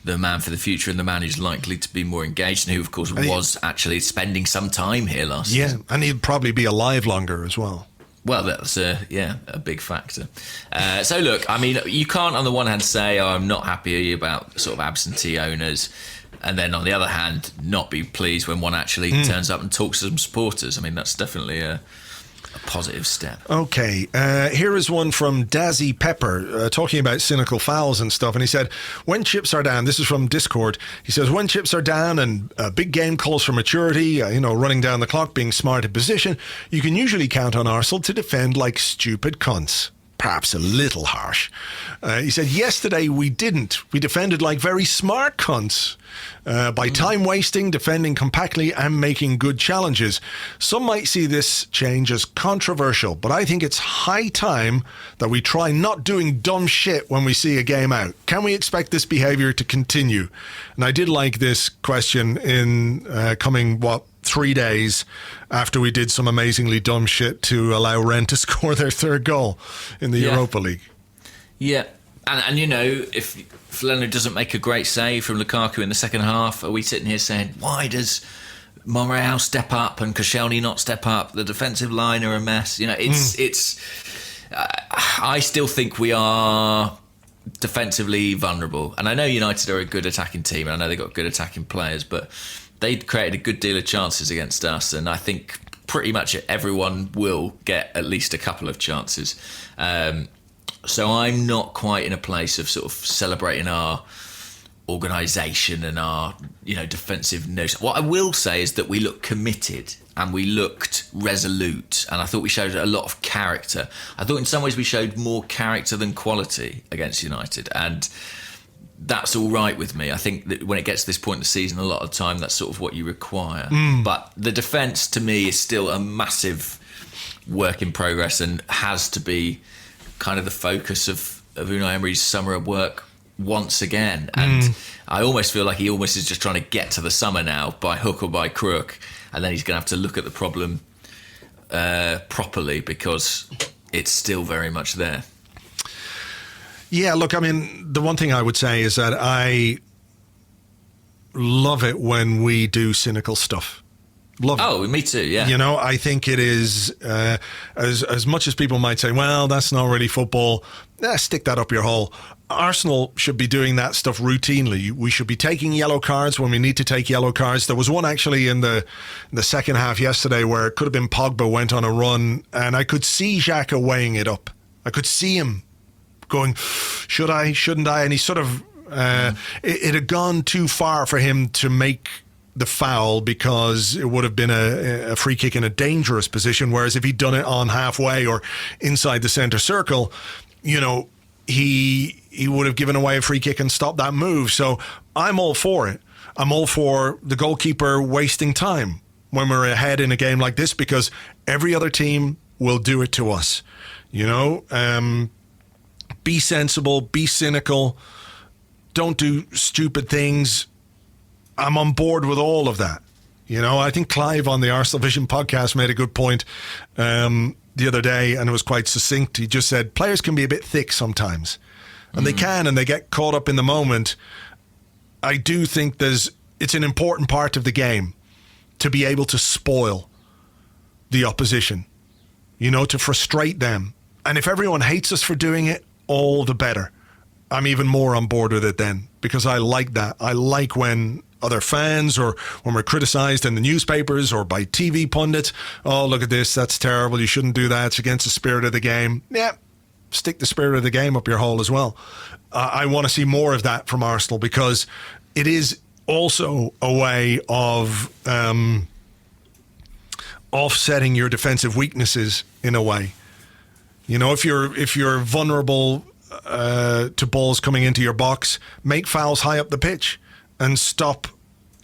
the man for the future and the man who's likely to be more engaged, and who, of course, was actually spending some time here last season. Yeah, and he'd probably be alive longer as well. Well, that's a big factor. So look, I mean, you can't on the one hand say, oh, I'm not happy about sort of absentee owners, and then on the other hand not be pleased when one actually turns up and talks to some supporters. I mean, that's definitely a positive step. Okay, here is one from Dazzy Pepper talking about cynical fouls and stuff, and he said, when chips are down, this is from Discord, he says, when chips are down and a big game calls for maturity, you know, running down the clock, being smart in position, you can usually count on Arsenal to defend like stupid cunts. Perhaps a little harsh. He said, yesterday we didn't. We defended like very smart cunts by time wasting, defending compactly and making good challenges. Some might see this change as controversial, but I think it's high time that we try not doing dumb shit when we see a game out. Can we expect this behaviour to continue? And I did like this question in coming, 3 days after we did some amazingly dumb shit to allow Rennes to score their third goal in the Europa League. Yeah. And you know, if Leno doesn't make a great save from Lukaku in the second half, are we sitting here saying, why does Monreal step up and Koscielny not step up? The defensive line are a mess. You know, it's. I still think we are defensively vulnerable. And I know United are a good attacking team, and I know they've got good attacking players, but they created a good deal of chances against us, and I think pretty much everyone will get at least a couple of chances. So I'm not quite in a place of sort of celebrating our organisation and our, you know, defensive notion. What I will say is that we look committed and we looked resolute, and I thought we showed a lot of character. I thought in some ways we showed more character than quality against United, and that's all right with me. I think that when it gets to this point in the season, a lot of the time that's sort of what you require. But the defence, to me, is still a massive work in progress and has to be kind of the focus of Unai Emery's summer of work once again. And I almost feel like he almost is just trying to get to the summer now by hook or by crook, and then he's going to have to look at the problem properly because it's still very much there. Yeah, look, I mean, the one thing I would say is that I love it when we do cynical stuff. Love it. Oh, me too, yeah. You know, I think it is, as much as people might say, well, that's not really football, stick that up your hole. Arsenal should be doing that stuff routinely. We should be taking yellow cards when we need to take yellow cards. There was one actually in the second half yesterday where it could have been Pogba went on a run, and I could see Xhaka weighing it up. I could see him going, should I, shouldn't I? And he sort of, it had gone too far for him to make the foul because it would have been a free kick in a dangerous position, whereas if he'd done it on halfway or inside the centre circle, you know, he would have given away a free kick and stopped that move. So I'm all for it. I'm all for the goalkeeper wasting time when we're ahead in a game like this, because every other team will do it to us. You know, be sensible, be cynical, don't do stupid things. I'm on board with all of that. You know, I think Clive on the Arsenal Vision podcast made a good point the other day, and it was quite succinct. He just said, players can be a bit thick sometimes. And they can, and they get caught up in the moment. I do think it's an important part of the game to be able to spoil the opposition, you know, to frustrate them. And if everyone hates us for doing it, all the better. I'm even more on board with it then, because I like that. I like when other fans or when we're criticised in the newspapers or by TV pundits, oh, look at this, that's terrible, you shouldn't do that, it's against the spirit of the game. Yeah, stick the spirit of the game up your hole as well. I want to see more of that from Arsenal, because it is also a way of offsetting your defensive weaknesses in a way. You know, if you're vulnerable to balls coming into your box, make fouls high up the pitch and stop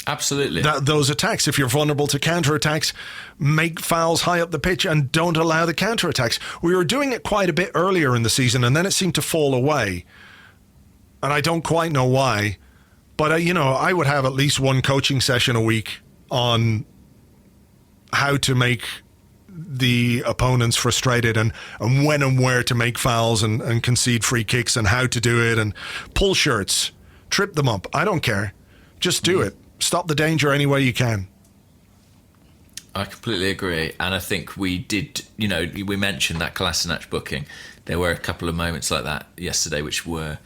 absolutely those attacks. If you're vulnerable to counter-attacks, make fouls high up the pitch and don't allow the counter-attacks. We were doing it quite a bit earlier in the season, and then it seemed to fall away. And I don't quite know why. But, you know, I would have at least one coaching session a week on how to make the opponents frustrated and when and where to make fouls and concede free kicks and how to do it and pull shirts, trip them up. I don't care. Just do it. Stop the danger any way you can. I completely agree. And I think we did, you know, we mentioned that Kolasinac booking. There were a couple of moments like that yesterday which were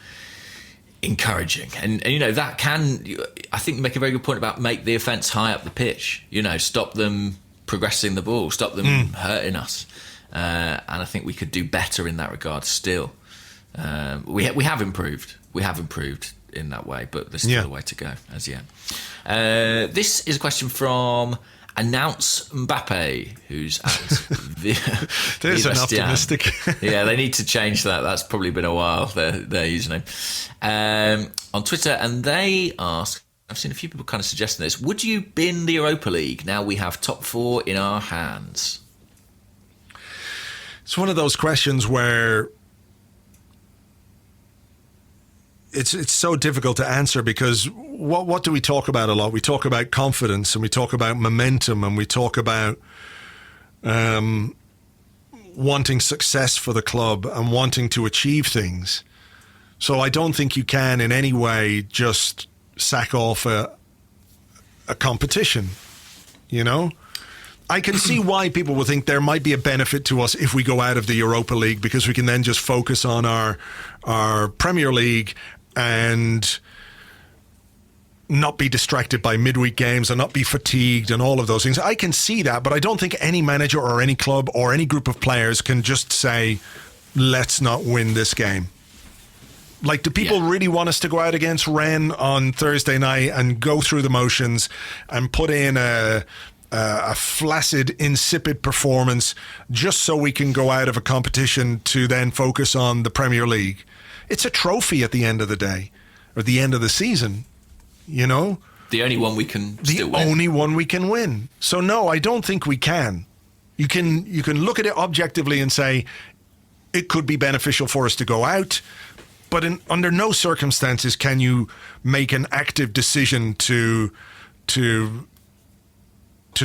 encouraging. And you know, that can, I think, make a very good point about make the offence high up the pitch. You know, stop them progressing the ball, stop them hurting us. And I think we could do better in that regard still. We have improved. We have improved in that way, but there's still a way to go as yet. This is a question from Announce Mbappe, who's at There's an optimistic. Yeah, they need to change that. That's probably been a while, their username. On Twitter, and they ask, I've seen a few people kind of suggesting this, would you bin the Europa League now we have top four in our hands? It's one of those questions where it's so difficult to answer, because what do we talk about a lot? We talk about confidence, and we talk about momentum, and we talk about wanting success for the club and wanting to achieve things. So I don't think you can in any way just sack off a competition, you know? I can see why people will think there might be a benefit to us if we go out of the Europa League, because we can then just focus on our Premier League and not be distracted by midweek games and not be fatigued and all of those things. I can see that, but I don't think any manager or any club or any group of players can just say, let's not win this game. Like, do people really want us to go out against Rennes on Thursday night and go through the motions and put in a flaccid, insipid performance just so we can go out of a competition to then focus on the Premier League? It's a trophy at the end of the day. or the end of the season, you know? The only one we can still win. The only one we can win. So no, I don't think we can. You can look at it objectively and say it could be beneficial for us to go out, but under no circumstances can you make an active decision to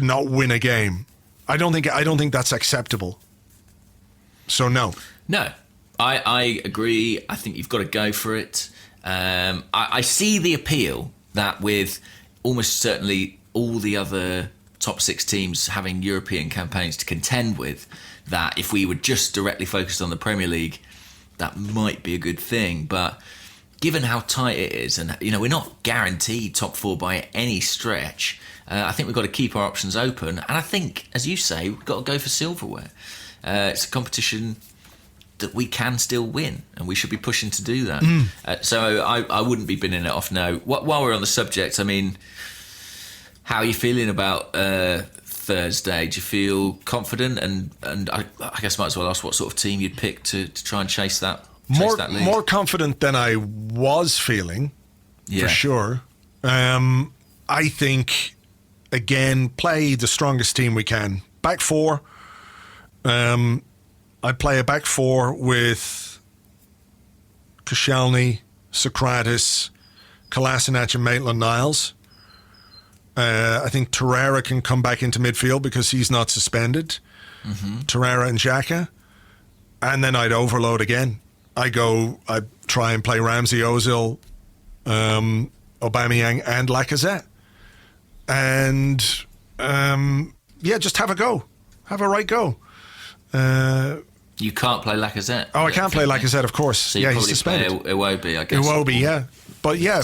not win a game. I don't think that's acceptable. So no. No, I agree. I think you've got to go for it. I see the appeal that with almost certainly all the other top 6 teams having European campaigns to contend with, that if we were just directly focused on the Premier League, that might be a good thing. But given how tight it is, and we're not guaranteed top 4 by any stretch, I think we've got to keep our options open. And I think, as you say, we've got to go for silverware. It's a competition that we can still win, and we should be pushing to do that. So I wouldn't be binning it off now. While we're on the subject, I mean, how are you feeling about Thursday? Do you feel confident? And I guess I might as well ask what sort of team you'd pick to try and chase that lead. More confident than I was feeling, for sure. I think, again, play the strongest team we can. Back 4. I'd play a back 4 with Koscielny, Socrates, Kolasinac and Maitland-Niles. I think Torreira can come back into midfield because he's not suspended. Torreira and Xhaka. And then I'd overload again. I'd try and play Ramsey, Ozil, Aubameyang and Lacazette. And, just have a go. Have a right go. You can't play Lacazette. Oh, I can't play Lacazette, of course. So he's suspended. Iwobi, I guess. Iwobi, yeah. But yeah,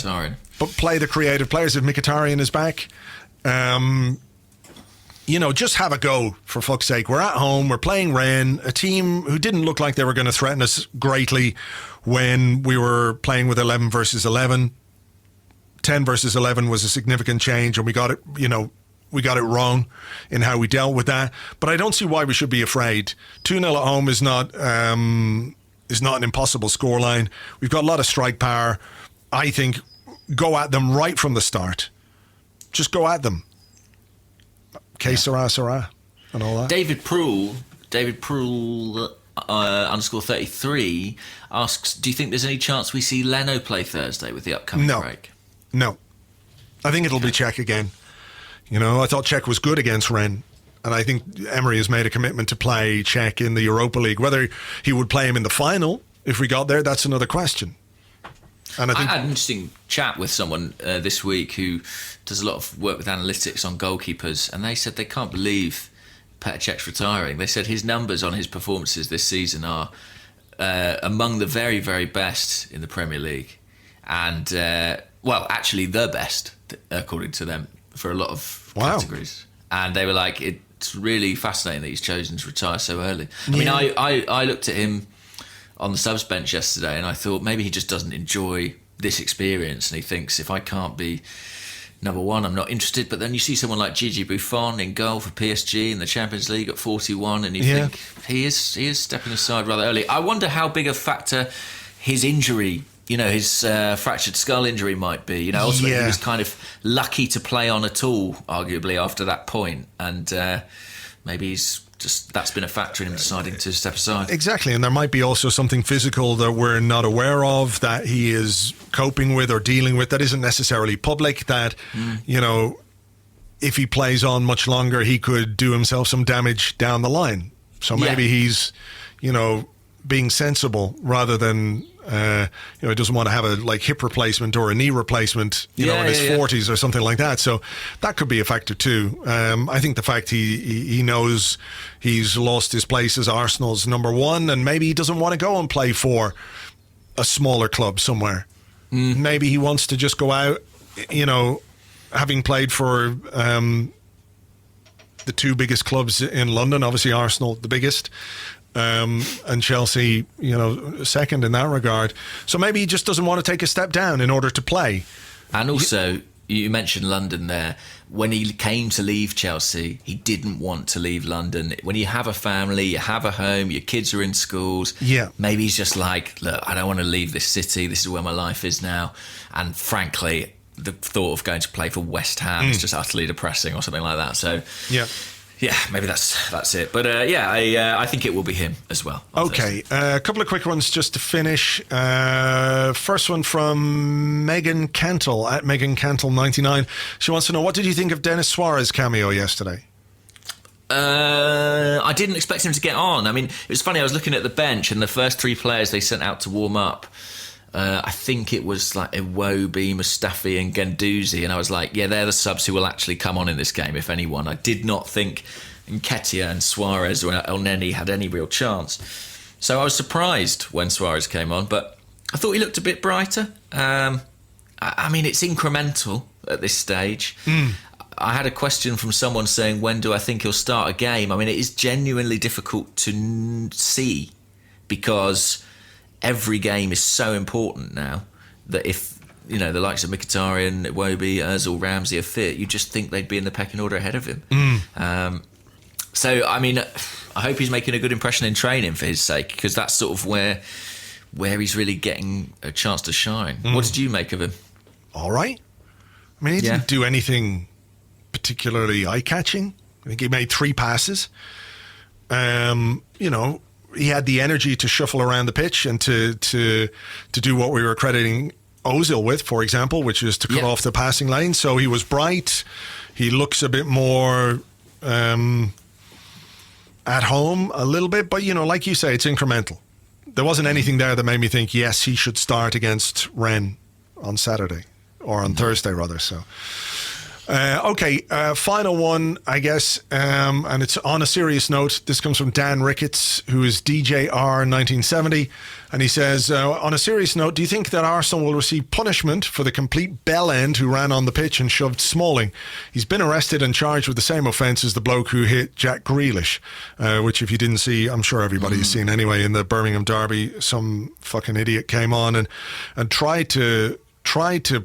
but play the creative players. If Mkhitaryan is back, just have a go, for fuck's sake. We're at home. We're playing Rennes, a team who didn't look like they were going to threaten us greatly when we were playing with 11 versus 11. 10 versus 11 was a significant change, and we got it, we got it wrong in how we dealt with that. But I don't see why we should be afraid. 2-0 at home is not an impossible scoreline. We've got a lot of strike power. I think go at them right from the start. Just go at them. Sarah, and all that. David Proul _33 asks, do you think there's any chance we see Leno play Thursday with the upcoming break? No. I think it'll be Cech again. I thought Cech was good against Rennes, and I think Emery has made a commitment to play Cech in the Europa League. Whether he would play him in the final, if we got there, that's another question. And I had an interesting chat with someone this week who does a lot of work with analytics on goalkeepers, and they said they can't believe Petr Cech's retiring. They said his numbers on his performances this season are among the very, very best in the Premier League. And, actually the best, according to them, for a lot of categories. And they were like, it's really fascinating that he's chosen to retire so early. I mean, I looked at him on the subs bench yesterday and I thought maybe he just doesn't enjoy this experience, and he thinks, if I can't be number 1, I'm not interested. But then you see someone like Gigi Buffon in goal for PSG in the Champions League at 41, and you think he is stepping aside rather early. I wonder how big a factor his injury, his fractured skull injury might be. Ultimately he was kind of lucky to play on at all, arguably, after that point. And maybe that's been a factor in him deciding to step aside. Exactly, and there might be also something physical that we're not aware of, that he is coping with or dealing with, that isn't necessarily public, that, if he plays on much longer, he could do himself some damage down the line. So maybe he's, being sensible rather than, he doesn't want to have a hip replacement or a knee replacement, in his 40s or something like that. So that could be a factor too. I think the fact he knows he's lost his place as Arsenal's number 1, and maybe he doesn't want to go and play for a smaller club somewhere. Maybe he wants to just go out, having played for the 2 biggest clubs in London, obviously Arsenal the biggest, and Chelsea, second in that regard. So maybe he just doesn't want to take a step down in order to play. And also, you mentioned London there. When he came to leave Chelsea, he didn't want to leave London. When you have a family, you have a home, your kids are in schools. Yeah. Maybe he's just like, look, I don't want to leave this city. This is where my life is now. And frankly, the thought of going to play for West Ham is just utterly depressing or something like that. So, yeah, maybe that's it. But I think it will be him as well. Okay, a couple of quick ones just to finish. First one from Megan Cantle at Megan Cantle 99. She wants to know, what did you think of Denis Suarez cameo yesterday? I didn't expect him to get on. I mean, it was funny. I was looking at the bench, and the first 3 players they sent out to warm up, I think it was like Iwobi, Mustafi and Guendouzi, and I was like, yeah, they're the subs who will actually come on in this game, if anyone. I did not think Nketiah and Suarez or El Neni had any real chance. So I was surprised when Suarez came on, but I thought he looked a bit brighter. I mean, it's incremental at this stage. I had a question from someone saying, when do I think he'll start a game? I mean, it is genuinely difficult to see because every game is so important now that if, you know, the likes of Mkhitaryan, Iwobi, Ozil, Ramsey are fit, you just think they'd be in the pecking order ahead of him. So, I mean, I hope he's making a good impression in training for his sake, because that's sort of where he's really getting a chance to shine. What did you make of him? All right. I mean, he didn't do anything particularly eye-catching. I think he made 3 passes. You know, he had the energy to shuffle around the pitch and to do what we were crediting Ozil with, for example, which is to cut off the passing lane. So he was bright. He looks a bit more at home a little bit. But, you know, like you say, it's incremental. There wasn't anything there that made me think, yes, he should start against Rennes on Saturday, or on Thursday, rather. So, final one, I guess, and it's on a serious note. This comes from Dan Ricketts, who is DJR1970, and he says, on a serious note, do you think that Arsenal will receive punishment for the complete bell end who ran on the pitch and shoved Smalling? He's been arrested and charged with the same offence as the bloke who hit Jack Grealish, which, if you didn't see, I'm sure everybody's seen anyway, in the Birmingham derby. Some fucking idiot came on and tried to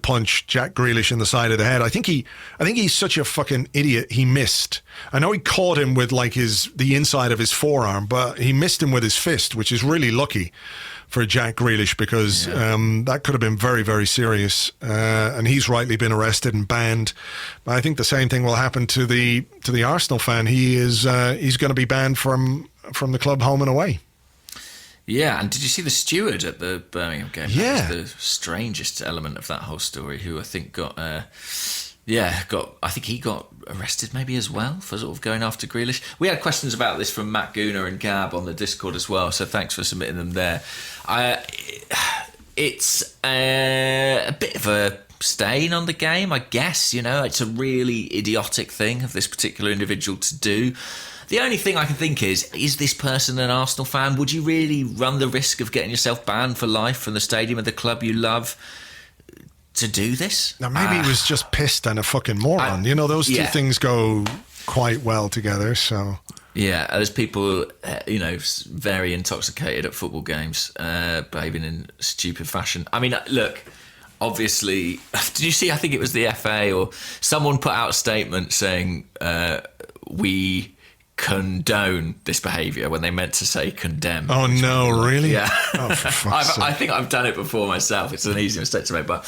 punch Jack Grealish in the side of the head. I think he's such a fucking idiot. He missed. I know he caught him with like the inside of his forearm, but he missed him with his fist, which is really lucky for Jack Grealish, because that could have been very, very serious. And he's rightly been arrested and banned. But I think the same thing will happen to the Arsenal fan. He's going to be banned from the club home and away. Yeah, and did you see the steward at the Birmingham game? Yeah. That was the strangest element of that whole story, who I think I think he got arrested maybe as well for sort of going after Grealish. We had questions about this from Matt Gooner and Gab on the Discord as well, so thanks for submitting them there. It's a bit of a stain on the game, I guess. You know, it's a really idiotic thing of this particular individual to do. The only thing I can think is this person an Arsenal fan? Would you really run the risk of getting yourself banned for life from the stadium of the club you love to do this? Now, maybe he was just pissed and a fucking moron. You know, those two things go quite well together, so... Yeah, there's people, very intoxicated at football games, behaving in stupid fashion. I mean, look... Obviously, did you see, I think it was the FA or someone put out a statement saying we condone this behaviour when they meant to say condemn. Oh no, really? Yeah. Oh, for fuck's sake. I think I've done it before myself. It's an easy mistake to make, but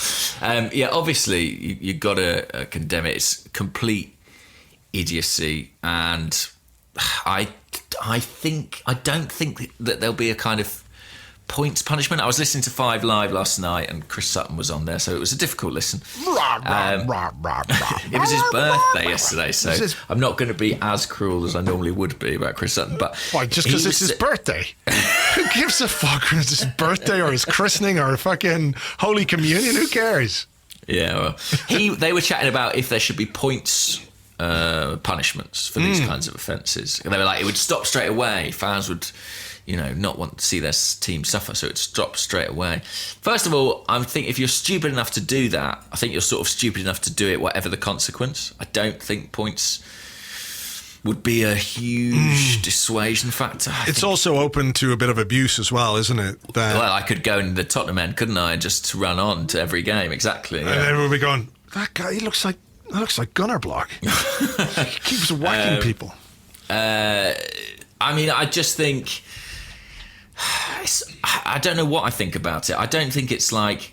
obviously you got to condemn it. It's complete idiocy, and I don't think that there'll be a kind of points punishment. I was listening to 5 Live last night and Chris Sutton was on there, so it was a difficult listen. It was his birthday yesterday, so I'm not going to be as cruel as I normally would be about Chris Sutton. But why, just because it's his birthday? Who gives a fuck if it's his birthday or his christening or fucking Holy Communion? Who cares? Yeah, well, they were chatting about if there should be points punishments for these kinds of offences. And they were like, it would stop straight away. Fans would... not want to see their team suffer, so it stops straight away. First of all, I think if you're stupid enough to do that, I think you're sort of stupid enough to do it whatever the consequence. I don't think points would be a huge dissuasion factor. It's also open to a bit of abuse as well, isn't it? Well, I could go in the Tottenham end, couldn't I, and just run on to every game, exactly. Yeah. And everyone would be going, That guy, he looks like Gunnar Block. He keeps whacking people. I mean, I just think... I don't know what I think about it. I don't think it's like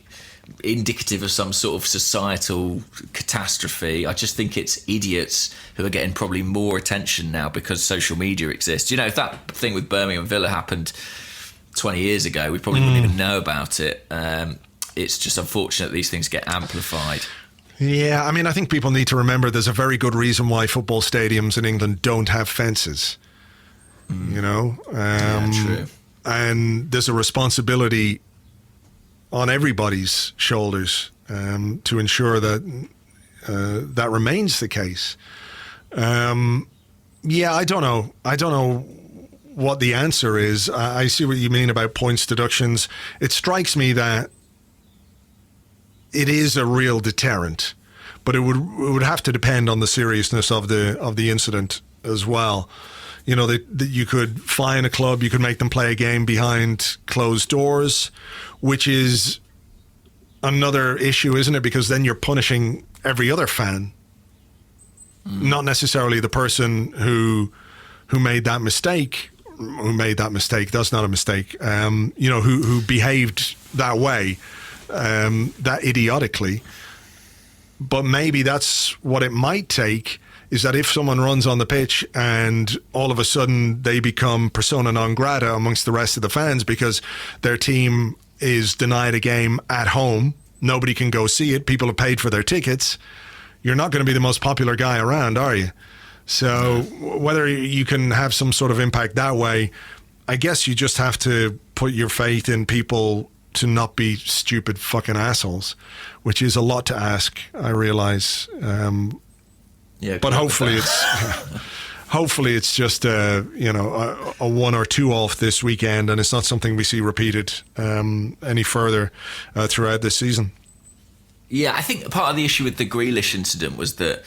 indicative of some sort of societal catastrophe. I just think it's idiots who are getting probably more attention now because social media exists. You know, if that thing with Birmingham Villa happened 20 years ago, we probably wouldn't even know about it. It's just unfortunate these things get amplified. Yeah, I mean, I think people need to remember there's a very good reason why football stadiums in England don't have fences. You know? Yeah, true. And there's a responsibility on everybody's shoulders to ensure that that remains the case. Yeah, I don't know. I don't know what the answer is. I see what you mean about points deductions. It strikes me that it is a real deterrent, but it would have to depend on the seriousness of the incident as well. You know, that you could fine a club, you could make them play a game behind closed doors, which is another issue, isn't it? Because then you're punishing every other fan, not necessarily the person who made that mistake. Who made that mistake? That's not a mistake. You know, who behaved that way, that idiotically. But maybe that's what it might take. Is that if someone runs on the pitch and all of a sudden they become persona non grata amongst the rest of the fans because their team is denied a game at home, nobody can go see it, people have paid for their tickets, you're not going to be the most popular guy around, are you? So whether you can have some sort of impact that way, I guess you just have to put your faith in people to not be stupid fucking assholes, which is a lot to ask, I realise. Yeah, but hopefully it's just a one or two off this weekend, and it's not something we see repeated any further throughout this season. Yeah, I think part of the issue with the Grealish incident was that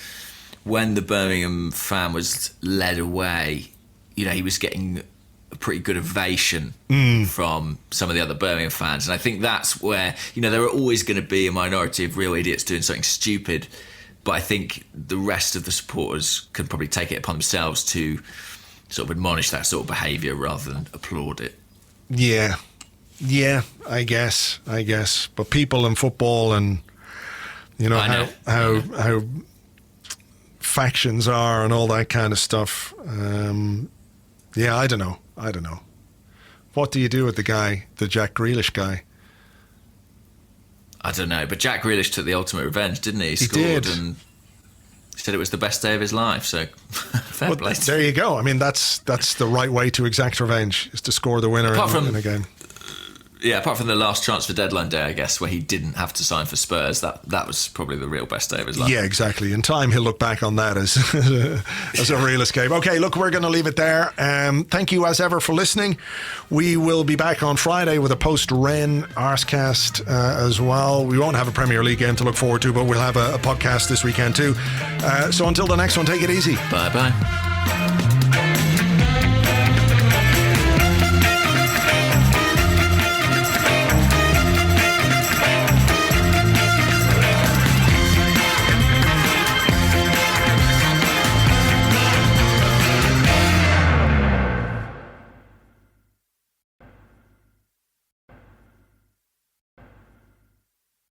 when the Birmingham fan was led away, you know, he was getting a pretty good ovation from some of the other Birmingham fans, and I think that's where, you know, there are always going to be a minority of real idiots doing something stupid. But I think the rest of the supporters can probably take it upon themselves to sort of admonish that sort of behaviour rather than applaud it. Yeah, I guess. But people in football and, you know, how factions are and all that kind of stuff. Yeah, I don't know. What do you do with the Jack Grealish guy? I don't know, but Jack Grealish took the ultimate revenge, didn't he? He scored, did. And said it was the best day of his life, so fair play. There you go. I mean, that's the right way to exact revenge, is to score the winner in a game. Yeah, apart from the last transfer deadline day, I guess, where he didn't have to sign for Spurs, that was probably the real best day of his life. Yeah, exactly. In time, he'll look back on that as a real escape. Okay, look, we're going to leave it there. Thank you, as ever, for listening. We will be back on Friday with a post-Rennes Arsecast as well. We won't have a Premier League game to look forward to, but we'll have a podcast this weekend too. So until the next one, take it easy. Bye-bye.